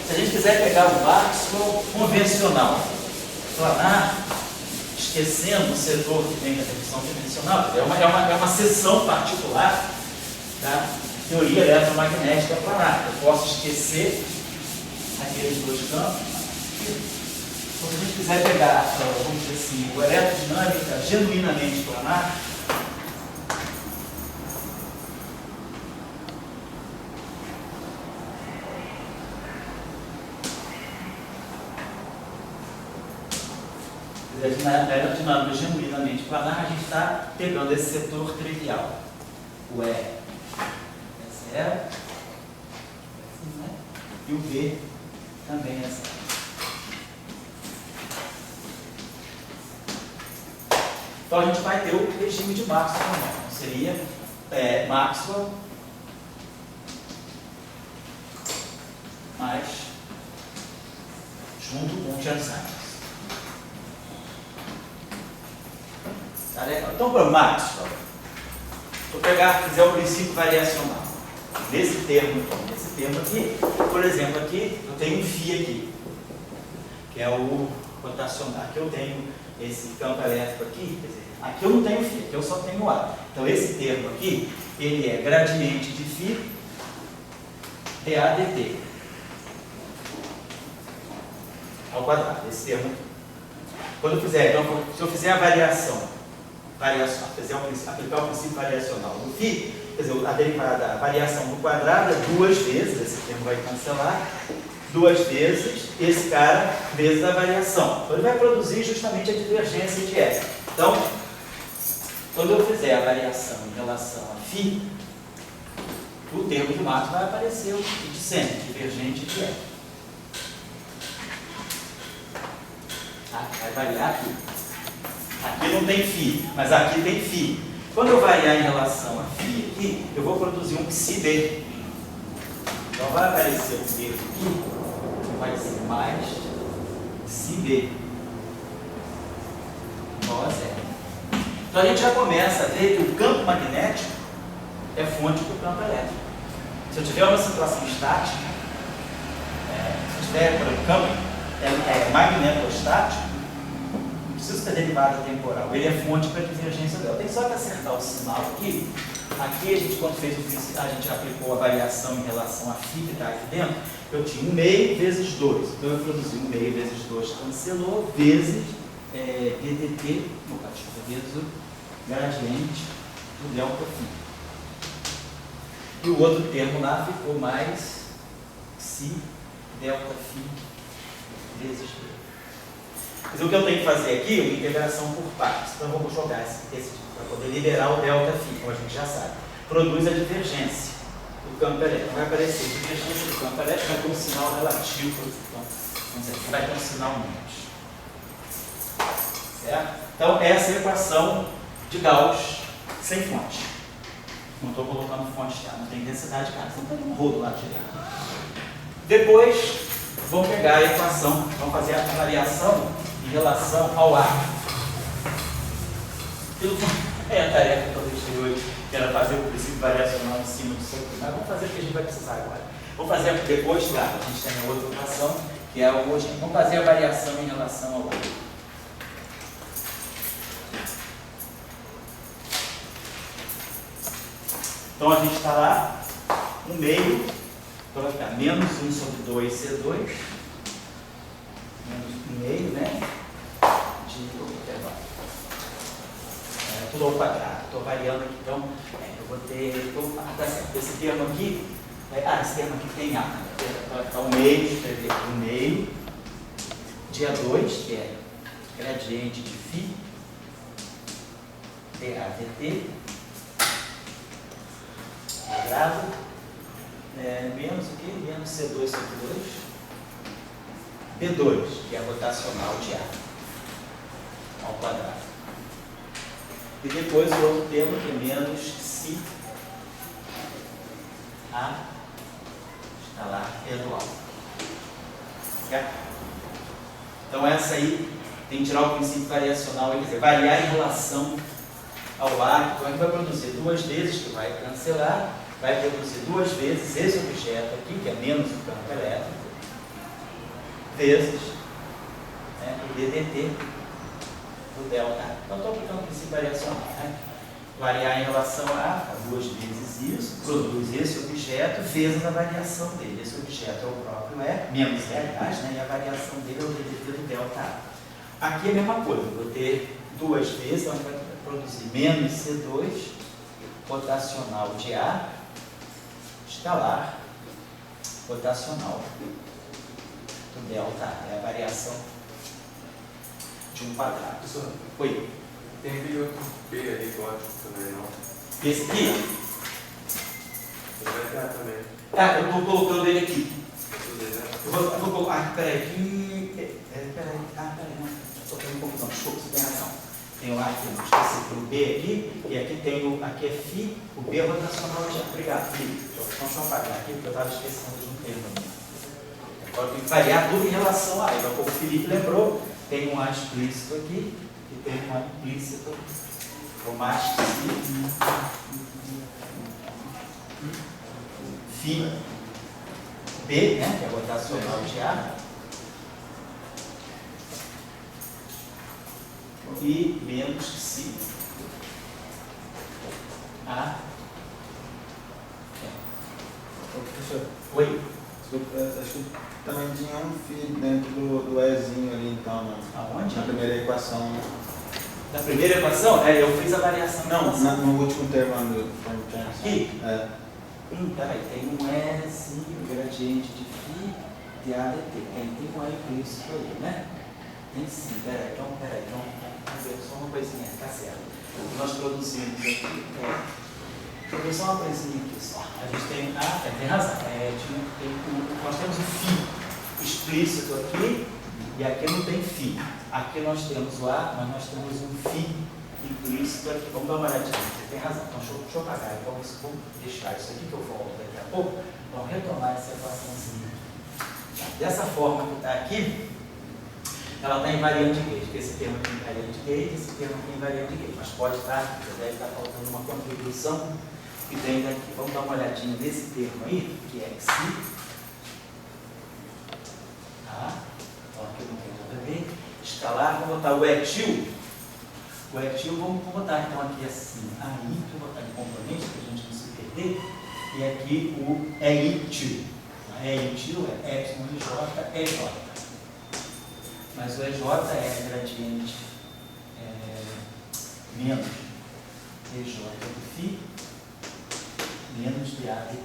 se a gente quiser pegar o Maxwell convencional, planar, esquecendo o setor que vem da redução dimensional, é uma seção particular da teoria eletromagnética planar. Eu posso esquecer aqueles dois campos. Então, se a gente quiser pegar, vamos dizer assim, o eletrodinâmica genuinamente planar, Na aerodinâmica genuinamente planar, a gente está pegando esse setor trivial. O E é zero, assim, né? E o B também é zero. Então a gente vai ter o regime de Maxwell também. Então, seria Maxwell mais junto com Chern-Simons. Tá legal? Então, para o Maxwell, vou fizer o princípio variacional. Nesse termo aqui, por exemplo, aqui eu tenho um φ aqui, que é o rotacional. Aqui eu tenho esse campo elétrico aqui, quer dizer, aqui eu não tenho φ, aqui eu só tenho A. Então, esse termo aqui, ele é gradiente de φ dA dt ao quadrado. Esse termo aqui. Quando eu fizer, então, se eu fizer a variação, aplicar o princípio variacional do φ, quer dizer, a derivada, a variação do quadrado é 2 vezes, esse termo vai cancelar, 2 vezes esse cara vezes a variação. Então, ele vai produzir justamente a divergência de F. Então, quando eu fizer a variação em relação a φ, o termo de Maxwell vai aparecer o de sempre, divergente de F. Tá? Vai variar aqui. Aqui não tem φ, mas aqui tem φ. Quando eu variar em relação a φ aqui, eu vou produzir um psi-b. Então vai aparecer o B aqui, vai ser mais psi-b igual a zero. Então a gente já começa a ver que o campo magnético é fonte do campo elétrico. Se eu tiver uma situação estática, se eu tiver o campo magnetostático, preciso ter derivada temporal. Ele é fonte para a divergência dela. Tem só que acertar o sinal aqui. Aqui a gente, quando fez o princípio, a gente aplicou a variação em relação a φ que está aqui dentro. Eu tinha 1 meio vezes 2. Então eu produzi 1 meio vezes 2, cancelou, vezes ddt, vezes o gradiente do ΔΦ. E o outro termo lá ficou mais psi ΔΦ vezes 2. Mas o que eu tenho que fazer aqui é uma integração por partes. Então eu vou jogar esse para poder liberar o ΔΦ, como a gente já sabe. Produz a divergência do campo elétrico. Vai aparecer a divergência do campo elétrico, vai ter um sinal relativo. Então, vamos dizer, aqui vai ter um sinal menos. Certo? Então, essa é a equação de Gauss sem fonte. Não estou colocando fonte externa, não tem densidade de carga. Então, tem um rolo lá direito. Depois, vamos pegar a equação, vamos fazer a variação em relação ao ar. É a tarefa que eu deixei hoje, que era fazer o princípio variacional em cima do seu. Mas vamos fazer o que a gente vai precisar agora. Vamos fazer depois, claro, a gente tem a outra equação, que é o hoje. Vamos fazer a variação em relação ao ar. Então a gente está lá, 1 meio, então vai ficar menos 1 sobre 2C2, menos 1 meio, né? Tudo ao quadrado. Estou variando aqui, então eu vou ter. Tá certo. Esse termo aqui. Esse termo aqui tem A. Vai ficar 1 meio, escrever 1 meio de A2, que é gradiente de φ dA dt, quadrado, menos o que? Menos C2 sobre 2, B2, que é rotacional de A ao quadrado. E depois o outro termo que é menos psi A escalar gradual. Certo? Então essa aí tem que tirar o princípio variacional, quer dizer, variar em relação ao ar. Então a gente vai produzir 2 vezes, que vai cancelar, vai produzir 2 vezes esse objeto aqui, que é menos o campo elétrico, vezes o ddt do ΔA. Então, estou aplicando o princípio variacional. Né? Variar em relação a 2 vezes isso, produz esse objeto, vezes a variação dele. Esse objeto é o próprio menos E, aliás, né? E a variação dele é o ddt do ΔA. Aqui é a mesma coisa, vou ter 2 vezes, então a gente vai produzir menos C2, rotacional de A, escalar, rotacional do ΔA. É a variação de um quadrado. Professor, Oi. tem aquele outro B ali gótico também, não? Esse aqui? Ele vai entrar também. Ah, eu estou colocando ele aqui. Tudo desenho. Eu vou colocar. Ah, peraí. Peraí. Ah, peraí. Não. Estou fazendo confusão. Desculpa, você tem razão. Tem o aqui, não esqueci. Tem o B aqui. E aqui tem o. Aqui é Φ. O B é rotacional de A. Obrigado, Felipe. Então, deixa eu apagar aqui, porque eu estava esquecendo de um termo ali. Agora tem que variar tudo em relação a A. Então, como o Felipe lembrou, tem um A explícito aqui e tem um A implícito. O mais Φ B, né, que é rotacional de A, e menos Si A. Professor, Oi? desculpa, acho que também tinha um φ dentro do Ezinho ali, então, Aonde? na primeira equação. Na primeira equação, eu fiz a variação. Não, no último termo do form chance. Aqui? É. Peraí, tem um Ezinho, gradiente de Φ de A dt. Tem um A implícito aí, né? Tem sim, peraí, então, vamos ver só uma coisinha, tá certo. Nós produzimos aqui, deixa eu ver só uma coisinha aqui só. A gente tem, tem razão, nós temos um φ explícito aqui, e aqui não tem φ. Aqui nós temos o A, mas nós temos um φ implícito aqui. Vamos dar uma olhadinha, você tem razão. Então, deixa eu apagar, então vou deixar isso aqui que eu volto daqui a pouco. Vamos retomar essa equaçãozinha. Dessa forma que está aqui, ela está invariante de gauge, esse termo aqui é invariante de gauge, esse termo aqui é invariante de gauge, mas pode estar, deve estar faltando uma contribuição que vem daqui. Vamos dar uma olhadinha nesse termo aí, que é xi. Tá? Então aqui não tem nada a ver. Escalar, vamos botar o etil. O etil vamos botar então aqui assim, aí, vou botar em componente para a gente não se perder, e aqui o etil. Etil é epsilon de j, EJ. Mas o EJ é gradiente menos EJ do φ menos dA dt.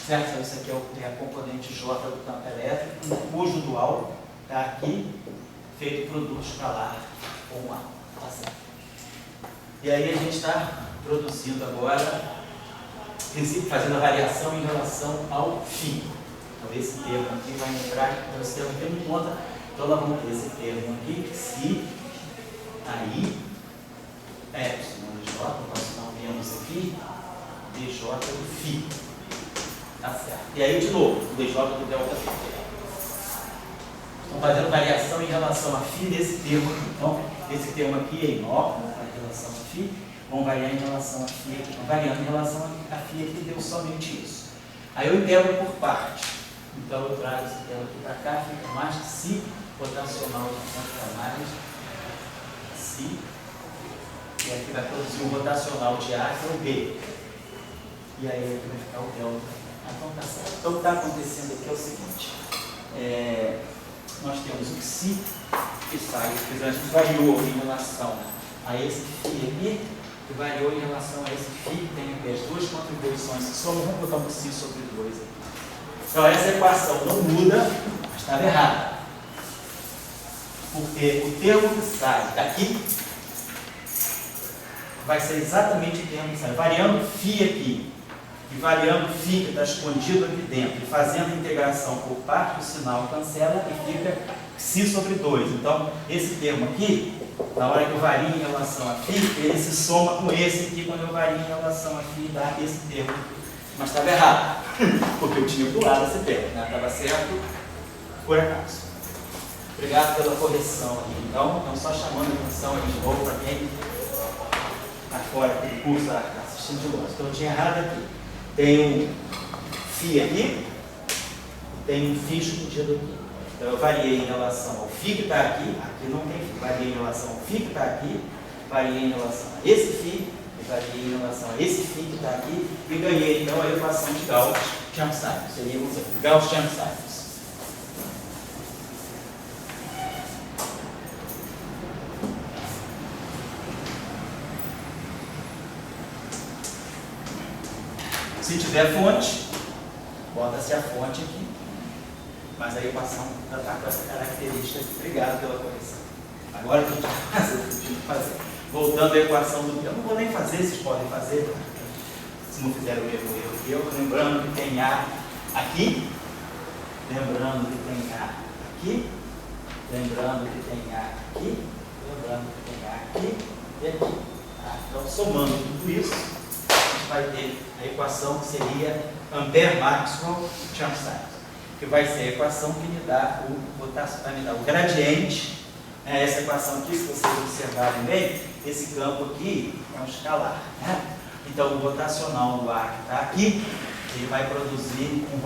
Certo? Então, isso aqui é a componente J do campo elétrico, cujo dual está aqui, feito produto escalar com A. Tá certo? E aí a gente está produzindo agora, fazendo a variação em relação ao φ. Então, esse termo aqui vai entrar, então esse termo aqui não conta, então nós vamos ter esse termo aqui, se aí, epsilon de J, nós não menos aqui, dj do φ. Tá certo. E aí, de novo, o dj do delta φ. Estão fazendo variação em relação a φ nesse termo aqui. Então, esse termo aqui é inócuo, em relação a φ, vão variar em relação a φ aqui. Então, variando em relação a φ aqui, deu somente isso. Aí eu integro por parte. Então eu trago esse termo aqui para cá, fica mais que si, rotacional de conta mais si, e aqui vai produzir o rotacional de A, que é o B. E aí aqui vai ficar o delta. Então tá certo. Então o que está acontecendo aqui é o seguinte, nós temos o si, que sai, a gente variou em relação a esse φ aqui, que variou em relação a esse φ, que tem aqui as duas contribuições, que somos, vamos botar um si sobre 2 aqui. Então essa equação não muda, mas estava errada. Porque o termo que sai daqui vai ser exatamente o termo que sai. Variando φ aqui e variando φ que está escondido aqui dentro e fazendo a integração por parte do sinal, cancela e fica si sobre 2. Então esse termo aqui, na hora que eu vario em relação a φ, ele se soma com esse aqui quando eu vario em relação a φ e dá esse termo. Mas estava errado, porque eu tinha pulado esse termo, né? Estava certo por acaso. Obrigado pela correção aqui. Então, estamos só chamando a atenção aí de novo para quem está fora do curso, está assistindo de longe. Então, eu tinha errado aqui. Tem um φ aqui, tem um φ escondido aqui. Então, eu variei em relação ao φ que está aqui, aqui não tem φ, variei em relação ao φ que está aqui, variei em relação a esse φ, variei em relação a esse φ que está aqui e ganhei então a equação de Gauss-Chern-Simons. Seríamos Gauss-Chern-Simons. Se tiver fonte, bota-se a fonte aqui. mas a equação está com essa característica aqui. Obrigado pela correção. agora a gente vai fazer o que tinha que fazer. Voltando à equação do B, eu não vou nem fazer, vocês podem fazer, se não fizeram o mesmo erro que eu, lembrando que tem A aqui, lembrando que tem A aqui, lembrando que tem A aqui, lembrando que tem A aqui e aqui. Tá? Então, somando tudo isso, a gente vai ter a equação que seria Ampère-Maxwell-Chern-Simons, que vai ser a equação que me dá o gradiente. Essa equação aqui, se vocês observarem bem, esse campo aqui é um escalar. Né? Então, o rotacional do A que está aqui, ele vai produzir um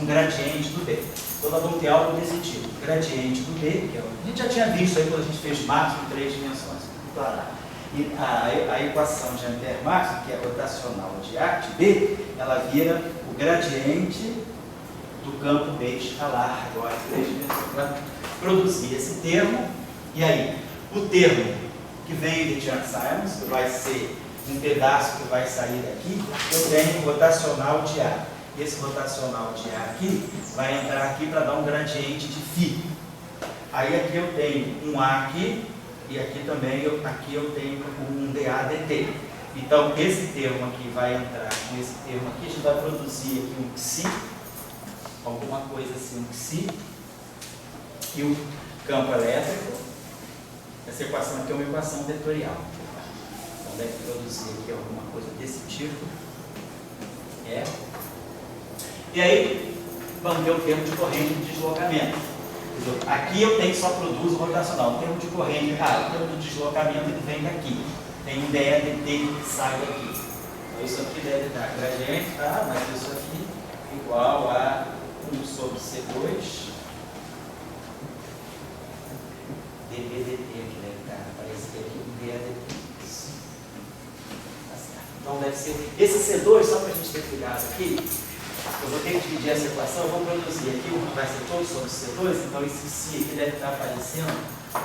gradiente do B. Então, nós vamos ter algo desse tipo. Gradiente do B, que a gente já tinha visto aí quando a gente fez máximo em 3 dimensões. Claro. E a equação de Ampère-Maxwell, que é rotacional de A de B, ela vira o gradiente do campo B escalar, agora em 3 dimensões, para produzir esse termo. E aí, o termo que vem de Chern-Simons, que vai ser um pedaço que vai sair daqui, eu tenho o rotacional de A. Esse rotacional de A aqui vai entrar aqui para dar um gradiente de φ. Aí aqui eu tenho um A aqui, e aqui também aqui eu tenho um dA dt. Então esse termo aqui vai entrar com esse termo aqui, a gente vai produzir aqui um psi, alguma coisa assim, um psi, e o campo elétrico, essa equação aqui é uma equação vetorial. Então deve produzir aqui alguma coisa desse tipo. E aí vamos ver o termo de corrente de deslocamento. Aqui eu tenho só produzo rotacional. O termo de corrente, o termo de deslocamento ele vem daqui. Tem um dA dt que sai daqui. Então isso aqui deve dar gradiente, tá? Mas isso aqui igual a 1 sobre C2 dB dt aqui deve dar. Aparecer aqui um dA dt. Tá certo. Então deve ser. Esse C2, só para a gente ter cuidado aqui, eu vou ter que dividir essa equação, eu vou produzir aqui, vai ser todo sobre C2, então esse C aqui deve estar aparecendo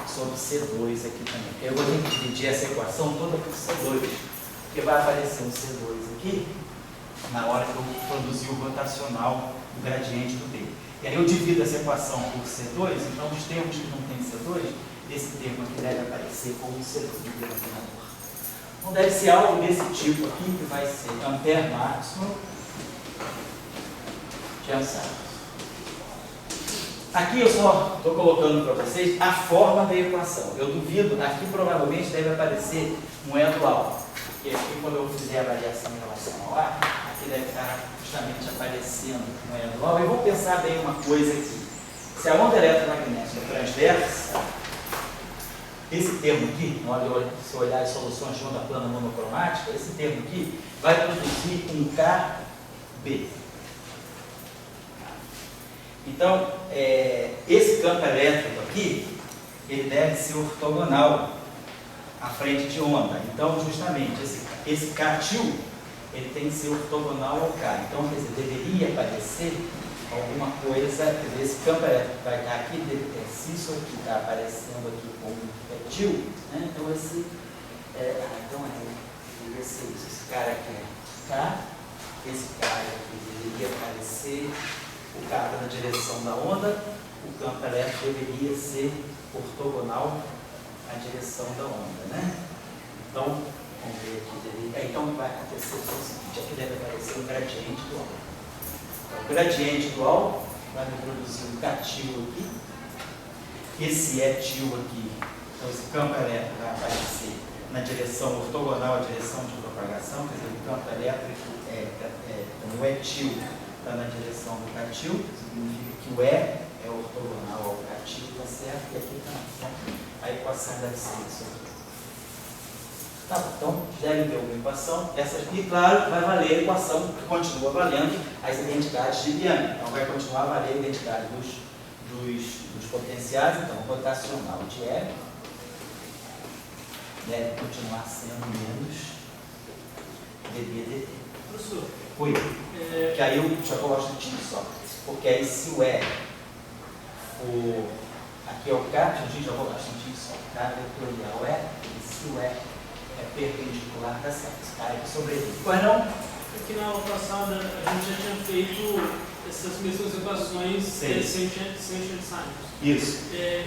sobre C2 aqui também. Eu vou ter que dividir essa equação toda por C2, porque vai aparecer um C2 aqui, na hora que eu produzir o rotacional, o gradiente do B. E aí eu divido essa equação por C2, então os termos que não tem C2, esse termo aqui deve aparecer como C2 no denominador. Então deve ser algo desse tipo aqui, que vai ser Ampère-Maxwell. Aqui eu só estou colocando para vocês a forma da equação. Eu duvido, aqui provavelmente deve aparecer um elo alto. Porque aqui quando eu fizer a variação em relação ao ar, aqui deve estar justamente aparecendo um elo alto. E vou pensar bem uma coisa aqui. Se a onda eletromagnética é transversa, esse termo aqui, se eu olhar as soluções de onda plana monocromática, esse termo aqui vai produzir um KB. Então, esse campo elétrico aqui, ele deve ser ortogonal à frente de onda. Então, justamente, esse K-til, ele tem que ser ortogonal ao K. Então, quer dizer, deveria aparecer alguma coisa, quer dizer, esse campo elétrico vai estar aqui, se isso aqui está aparecendo aqui como til, né? Então, deveria ser isso. Esse cara aqui é K, esse cara aqui deveria aparecer. O K está na direção da onda, o campo elétrico deveria ser ortogonal à direção da onda, né? Então, vamos ver aqui. Então, vai acontecer o seguinte: aqui deve aparecer um gradiente dual. Então, o gradiente dual vai me produzir um K-til aqui. Esse E-til aqui, então esse campo elétrico vai aparecer na direção ortogonal à direção de propagação, quer dizer, o campo elétrico o E-til está na direção do K-til, significa que o E é ortogonal ao K-til, tá certo? E aqui também. Então, a equação deve ser isso aqui. Tá bom, então, deve ter uma equação. Essa aqui, claro, vai valer a equação que continua valendo as identidades de Bianchi. Então, vai continuar a valer a identidade dos potenciais. Então, rotacional de E deve continuar sendo menos dB dt. Professor. Oi. Que aí eu já coloco um time só. Porque aí se o E aqui é o K, a gente já coloca um time só. K vetorial E, e se o E é perpendicular, tá certo. Esse cara aqui sobrevive. Pois não? Aqui na aula passada a gente já tinha feito essas mesmas equações Sim. sem signs. Isso.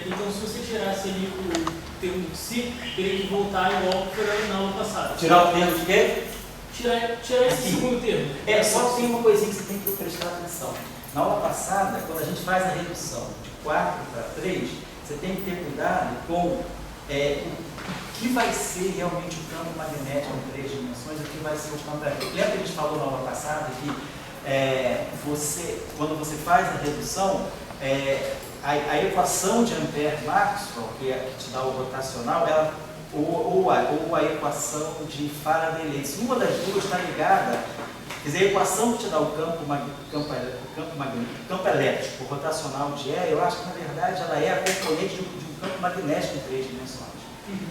Então, se você tirasse ali o termo de si, teria que voltar igual que foi na aula passada. Tirar o termo de quê? Tirar esse Aqui. segundo termo. Só tem uma coisinha que você tem que prestar atenção. Na aula passada, quando a gente faz a redução de 4 para 3, você tem que ter cuidado com o que vai ser realmente o campo magnético em 3 dimensões e o que vai ser o campo elétrico. Lembra que a gente falou na aula passada que quando você faz a redução, a equação de Ampère-Maxwell, que te dá o rotacional, ou a equação de Faraday-Lenz, uma das duas está ligada. Quer dizer, a equação que te dá o campo elétrico, o rotacional de E, eu acho que na verdade ela é a componente de um campo magnético em 3 dimensões.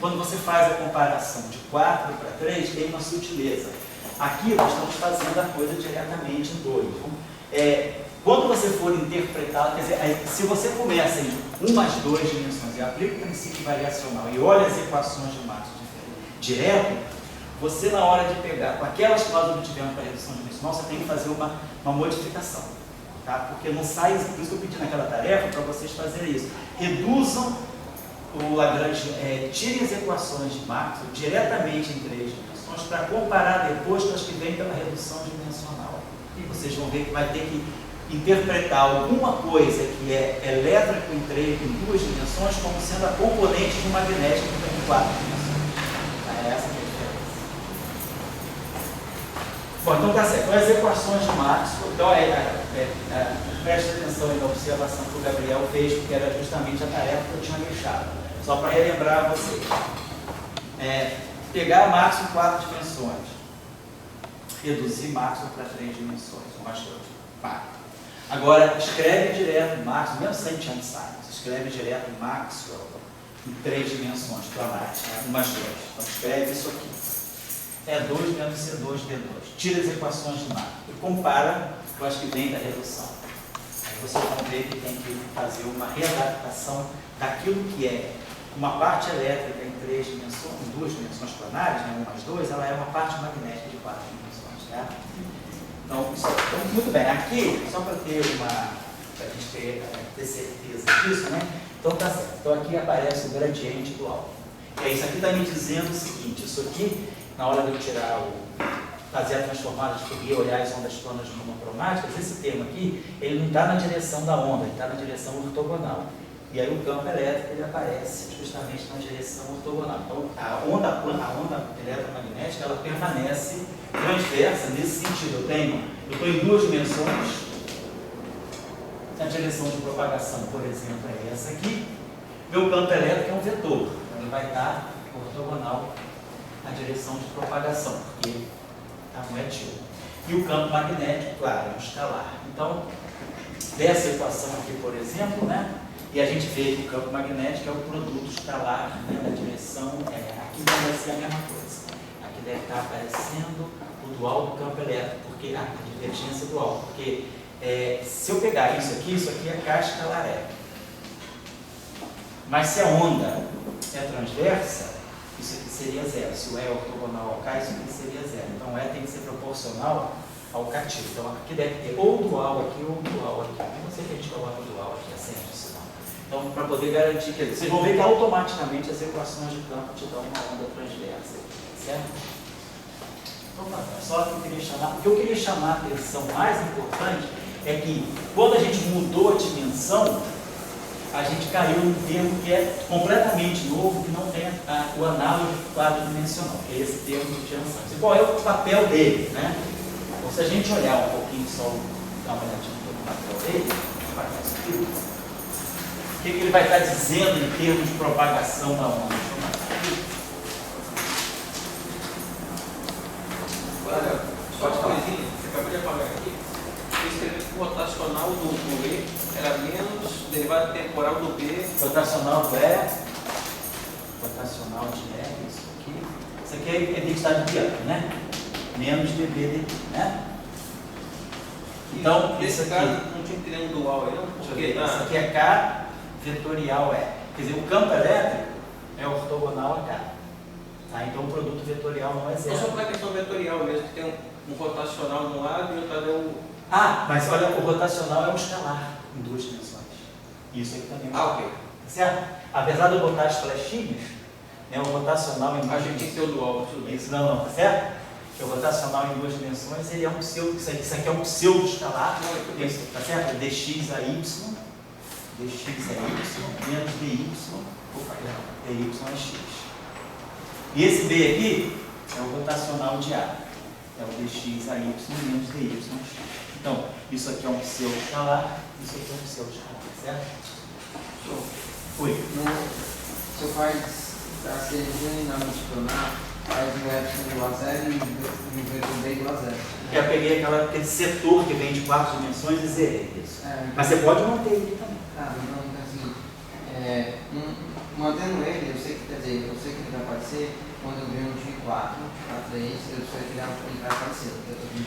Quando você faz a comparação de 4 para 3, tem uma sutileza. Aqui nós estamos fazendo a coisa diretamente em 2. Quando você for interpretar, quer dizer, se você começa em 1 mais 2 dimensões e aplica o princípio variacional e olha as equações de Maxwell direto, você na hora de pegar, com aquelas que nós obtivemos para a redução dimensional, você tem que fazer uma modificação, tá? Porque não sai, por isso que eu pedi naquela tarefa para vocês fazerem isso. Reduzam o Lagrange, tirem as equações de Maxwell diretamente em 3 dimensões para comparar depois com as que vêm pela redução dimensional. E vocês vão ver que vai ter que interpretar alguma coisa que é elétrico em 2 dimensões como sendo a componente de um magnético em 4 dimensões. É essa que é a diferença. Bom, então tá certo. Então, as equações de Maxwell, então preste atenção aí na observação que o Gabriel fez, porque era justamente a tarefa que eu tinha deixado. Só para relembrar vocês. Pegar Maxwell em 4 dimensões, reduzir Maxwell para 3 dimensões, ou mais 2. Agora, escreve direto Maxwell, mesmo sem chance science, escreve direto Maxwell em 3 dimensões planares, 1 mais 2. Então, escreve isso aqui. E2 menos C2 D2. Tira as equações de Maxwell e compara com as que vêm da redução. Aí vocês vão ver que tem que fazer uma readaptação daquilo que é uma parte elétrica em 3 dimensões, em 2 dimensões planares, 1 mais 2, ela é uma parte magnética de 4 dimensões, certo? Então, muito bem. Aqui, só para ter para a gente ter certeza disso, né? Então tá certo. Então aqui aparece o gradiente do alfa. E aí, isso aqui está me dizendo o seguinte, isso aqui, na hora de eu fazer a transformada de Fourier, olhar as ondas planas monocromáticas, esse termo aqui, ele não está na direção da onda, ele está na direção ortogonal. E aí o campo elétrico ele aparece justamente na direção ortogonal. Então a onda eletromagnética ela permanece transversa nesse sentido. Eu estou em 2 dimensões, a direção de propagação, por exemplo, é essa aqui. Meu campo elétrico é um vetor, ele vai estar ortogonal à direção de propagação, porque não é tio. E o campo magnético, claro, é um escalar. Então, dessa equação aqui, por exemplo, né? E a gente vê que o campo magnético é o produto escalar, né, da direção, aqui vai ser a mesma coisa. Aqui deve estar aparecendo o dual do campo elétrico, porque a divergência dual, porque se eu pegar isso aqui é K escalar E. Mas se a onda é transversa, isso aqui seria zero. Se o E é ortogonal ao K, isso aqui seria zero. Então o E tem que ser proporcional ao cativo. Então aqui deve ter ou dual aqui ou dual aqui. Eu não sei que a gente coloca o dual aqui, assim, isso não. Então, para poder garantir que vocês vão ver que automaticamente as equações de campo te dão uma onda transversa, certo? Então, só que o que eu queria chamar a atenção mais importante é que quando a gente mudou a dimensão, a gente caiu num termo que é completamente novo, que não tem o análogo de quadro dimensional, que é esse termo que tinha antes. Qual é o papel dele, né? Então, se a gente olhar um pouquinho só, dar uma olhadinha no papel dele, o que ele vai estar dizendo em termos de propagação da onda? Olha, só uma coisinha, você acabou de apagar aqui. Eu escrevi que o rotacional do E era menos derivado temporal do B. Rotacional do E, rotacional de E, isso aqui é a identidade de Bianchi, né? Menos dB daqui, né? Então, nesse aqui, caso, não tinha que ter um dual aí, não? Porque isso aqui é K vetorial E. Quer dizer, o campo elétrico é ortogonal a K. Tá? Então, o produto vetorial não é zero. Só para a questão vetorial mesmo, que tem um rotacional de um lado e o outro lado é Ah, mas olha, o rotacional é um escalar em 2 dimensões. Isso aqui também é um ok. tá certo? Apesar de eu botar as flechinhas, né, o rotacional em 2 A gente tem que ter o dual, tudo bem. Isso, não, tá certo? Porque o rotacional em 2 dimensões, ele é um pseudo, isso aqui é um pseudo escalar, isso, tá certo? dx a y, menos dy, dy é x. E esse b aqui é o rotacional de A, é o dx a y menos dy a x. Então, isso aqui é um pseudo escalar, isso aqui é um pseudo escalar, certo? Oi. Se eu faz para ser genuinamente planar, faz o epsilon igual a 0 e o vetor b igual a 0. Eu peguei aquele setor que vem de 4 dimensões e zerei isso. Mas você pode manter ele também. Então, assim, mantendo ele, eu sei que, quer dizer, eu sei que ele vai aparecer quando eu ver um de 4 para 3, eu sei que ele vai aparecer.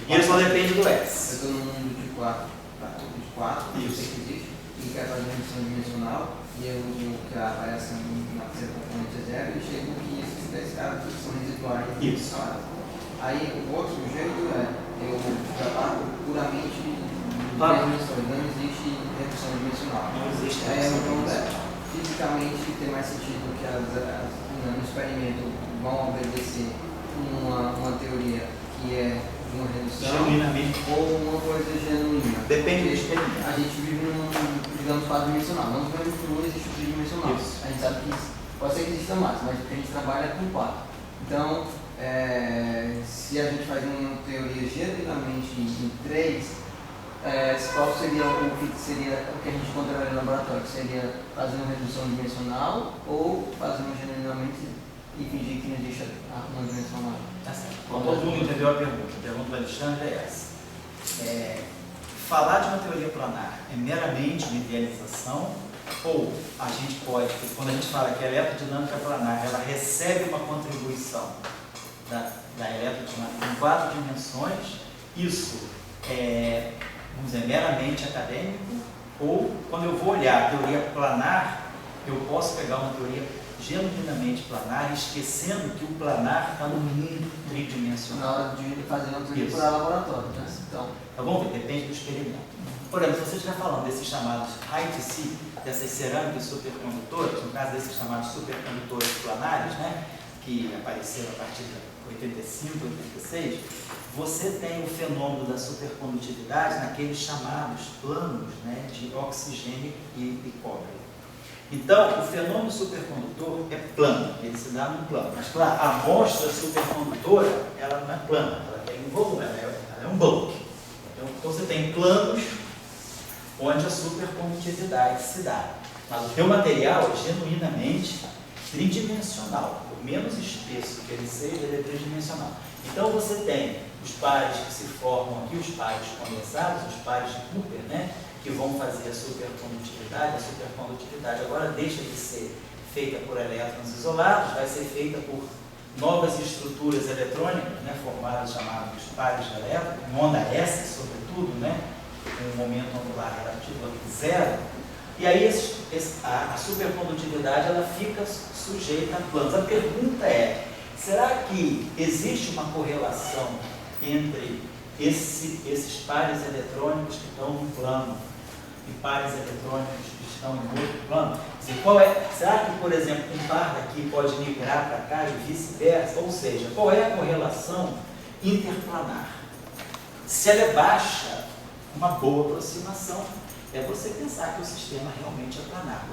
E ele só depende do S. Eu estou no mundo de 4, eu sei que existe, e quero fazer uma edição dimensional, e eu uso que a variação na terceira componente é 0, e chego que esses 10 caras são residuais. Isso. Aí o outro jeito eu trabalho puramente Claro. dimensões, não existe redução dimensional. Não existe Aí redução então, fisicamente tem mais sentido que no experimento vão obedecer uma teoria que é de uma redução Genuinamente. ou uma coisa genuína. Depende do Porque experimento. a gente vive num, digamos, quadridimensional. Não existe o tridimensional. Isso. A gente sabe que pode ser que exista mais, mas o que a gente trabalha é com 4. Então, se a gente faz uma teoria genuinamente em 3, qual seria o que a gente encontraria no laboratório? Seria fazer uma redução dimensional ou fazer uma genuinamente e fingir que não existe uma dimensional? Tá certo. Bom, todo mundo entendeu a pergunta. A pergunta do Alexandre é essa. Falar de uma teoria planar é meramente uma idealização ou a gente pode, quando a gente fala que a eletrodinâmica planar, ela recebe uma contribuição da eletrodinâmica em 4 dimensões, isso vamos dizer, meramente acadêmico, ou quando eu vou olhar a teoria planar, eu posso pegar uma teoria genuinamente planar, esquecendo que o planar está no mundo tridimensional. Na hora de fazer uma teoria Isso. para laboratório, né? Então, Tá bom? Depende do experimento. Por exemplo, se você estiver falando desses chamados high-TC, dessas cerâmicas supercondutoras, no caso desses chamados supercondutores planares, né, que apareceram a partir de 85, 86, você tem o fenômeno da supercondutividade naqueles chamados planos, né, de oxigênio e cobre. Então, o fenômeno supercondutor é plano, ele se dá num plano. Mas, claro, a amostra supercondutora, ela não é plana, ela tem um volume, ela é um bulk. Então, você tem planos onde a supercondutividade se dá. Mas o teu material é genuinamente tridimensional. Por menos espesso que ele seja, ele é tridimensional. Então, você tem os pares que se formam aqui, os pares condensados, os pares de Cooper, né, que vão fazer a supercondutividade. A supercondutividade agora deixa de ser feita por elétrons isolados, vai ser feita por novas estruturas eletrônicas, né, formadas chamadas pares de elétrons, com onda S, sobretudo, né, com um momento angular relativo a 0. E aí a supercondutividade ela fica sujeita a planos. A pergunta é, será que existe uma correlação entre esses pares eletrônicos que estão num plano e pares eletrônicos que estão em outro plano? Será que, por exemplo, um par daqui pode migrar para cá e vice-versa? Ou seja, qual é a correlação interplanar? Se ela é baixa, uma boa aproximação é você pensar que o sistema realmente é planar.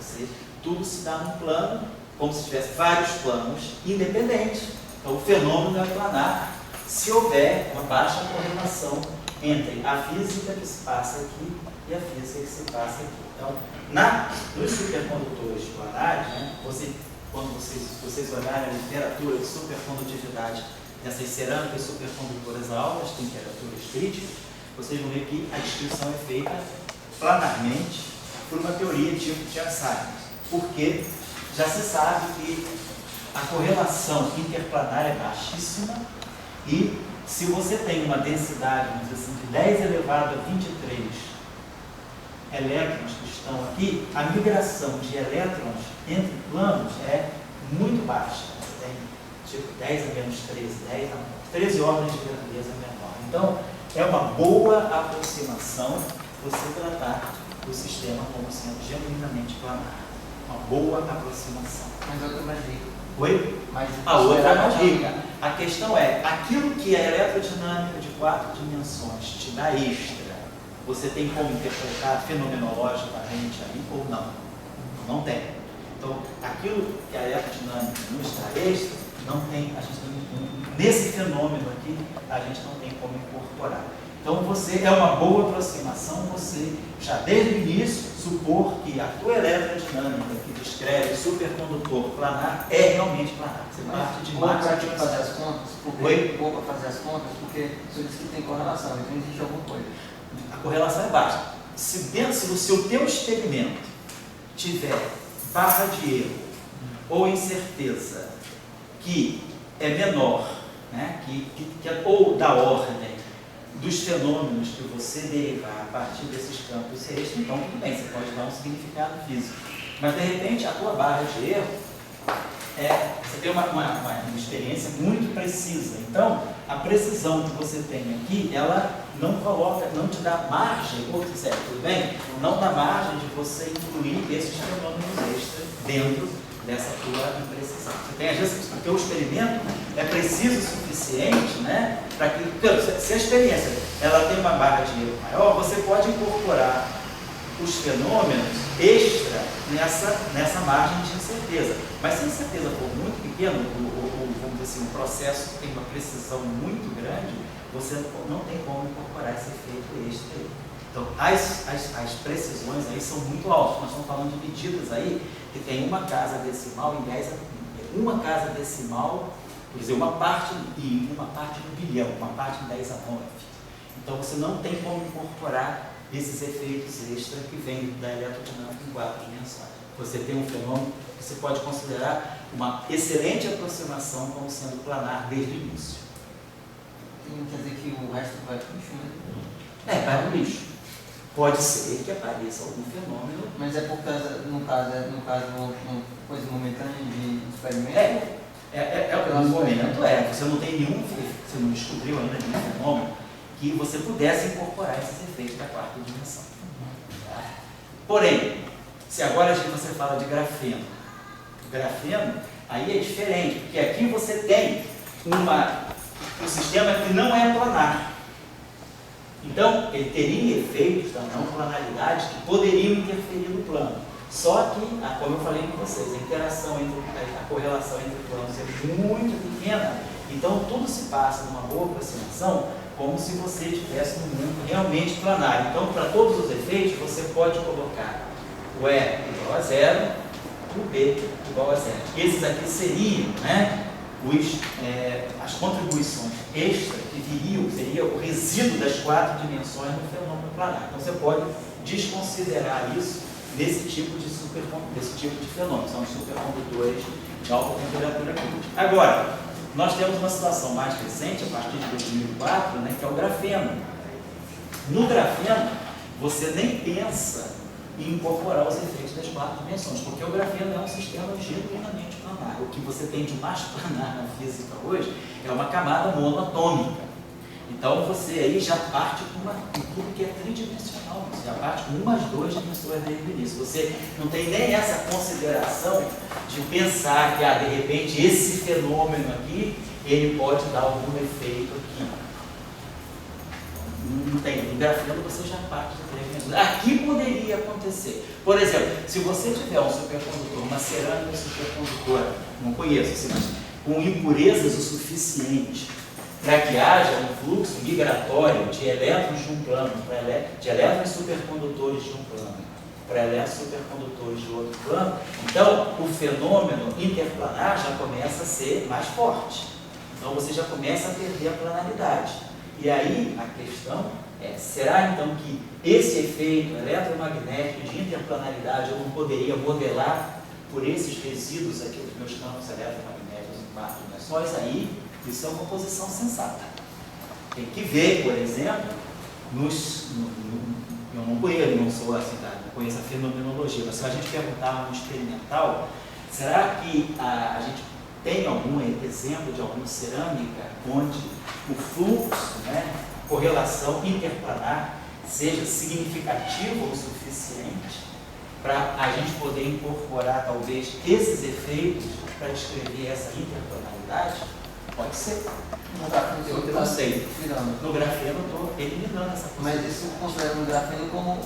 Tudo se dá num plano, como se tivesse vários planos independentes. Então, o fenômeno é planar se houver uma baixa correlação entre a física que se passa aqui e a física que se passa aqui. Então, nos supercondutores planares, né, quando vocês olharem a literatura de supercondutividade dessas cerâmicas supercondutoras a altas temperaturas críticas, vocês vão ver que a descrição é feita planarmente por uma teoria tipo de Chern-Simons, porque já se sabe que a correlação interplanar é baixíssima e se você tem uma densidade, vamos dizer assim, de 10 elevado a 23 elétrons que estão aqui, a migração de elétrons entre planos é muito baixa. Você tem tipo 10 a menos 13, 13 ordens de grandeza menor. Então, é uma boa aproximação você tratar o sistema como sendo genuinamente planar. Uma boa aproximação. Mas outra mais rica. Oi? Mais A outra é mais rica. A questão é, aquilo que a eletrodinâmica de 4 dimensões te dá extra, você tem como interpretar fenomenologicamente aí ou não? Não tem. Então, aquilo que a eletrodinâmica nos dá extra, não tem, a gente nesse fenômeno aqui, a gente não tem como incorporar. Então, você é uma boa aproximação, você já desde o início supor que a tua eletrodinâmica que descreve supercondutor planar é realmente planar. Você parte de Boa para máximo. fazer as contas, porque boa para fazer as contas, porque você disse que tem correlação, então existe alguma coisa. A correlação é baixa. Se o teu experimento tiver barra de erro ou incerteza que é menor, né, ou da ordem dos fenômenos que você derivar a partir desses campos extras, então tudo bem, você pode dar um significado físico. Mas de repente a tua barra de erro você tem uma experiência muito precisa. Então, a precisão que você tem aqui, ela não te dá margem, ou certo, tudo bem? Não dá margem de você incluir esses fenômenos extras dentro dessa tua imprecisão. Você tem, às vezes, o teu experimento é preciso o suficiente, né, para que, se a experiência ela tem uma barra de erro maior, você pode incorporar os fenômenos extra nessa margem de incerteza. Mas se a incerteza for muito pequena, ou vamos dizer assim, um processo que tem uma precisão muito grande, você não tem como incorporar esse efeito extra aí. Então, as precisões aí são muito altas. Nós estamos falando de medidas aí que tem uma casa decimal em 10 uma casa decimal, quer dizer, uma parte no bilhão, uma parte em 10 a 9. Então, você não tem como incorporar esses efeitos extra que vêm da eletrodinâmica em 4 dimensões. Você tem um fenômeno que você pode considerar uma excelente aproximação como sendo planar desde o início. Quer dizer que o resto vai para o lixo, né? Vai para o lixo. Pode ser que apareça algum fenômeno. Mas é por causa, no caso, uma coisa momentânea de experimento? No momento você não tem nenhum, você não descobriu ainda nenhum fenômeno que você pudesse incorporar esses efeitos da 4ª dimensão. Tá? Porém, se agora você fala de grafeno, aí é diferente, porque aqui você tem um sistema que não é planar. Então, ele teria efeitos da não planaridade que poderiam interferir no plano. Só que, como eu falei com vocês, a correlação entre planos é muito pequena, então tudo se passa numa boa aproximação, como se você estivesse num mundo realmente planar. Então, para todos os efeitos, você pode colocar o E igual a 0, o B igual a 0. Esses aqui seriam, né, as contribuições extras que seria o resíduo das 4 dimensões no fenômeno planar. Então, você pode desconsiderar isso desse tipo de fenômeno. São os supercondutores de alta temperatura crítica. Agora, nós temos uma situação mais recente, a partir de 2004, né, que é o grafeno. No grafeno, você nem pensa em incorporar os efeitos das 4 dimensões, porque o grafeno é um sistema genuinamente planar. O que você tem de mais planar na física hoje é uma camada monoatômica. Então, você aí já parte com tudo que é tridimensional, você já parte com 1 às 2 dimensões desde o início. Você não tem nem essa consideração de pensar que, de repente, esse fenômeno aqui, ele pode dar algum efeito aqui. Não tem. No grafeno, você já parte de 3 dimensões. Aqui poderia acontecer. Por exemplo, se você tiver um supercondutor, uma cerâmica supercondutora, não conheço, assim, mas com impurezas o suficiente para que haja um fluxo migratório de elétrons de um plano, de elétrons supercondutores de um plano, para elétrons supercondutores de outro plano, então o fenômeno interplanar já começa a ser mais forte. Então você já começa a perder a planaridade. E aí a questão é, será então que esse efeito eletromagnético de interplanaridade eu não poderia modelar por esses resíduos aqui dos meus campos eletromagnéticos em 4 dimensões? Aí isso é uma posição sensata. Tem que ver, por exemplo, eu não conheço, não sou assim, não conheço a fenomenologia, mas se a gente perguntar no experimental, será que a gente tem algum exemplo de alguma cerâmica onde o fluxo, né, correlação interplanar seja significativa o suficiente para a gente poder incorporar talvez esses efeitos para descrever essa interplanalidade? Pode ser. No grafeno Eu não sei. tirando. No grafeno eu estou eliminando essa Mas possibilidade. isso considera no grafeno como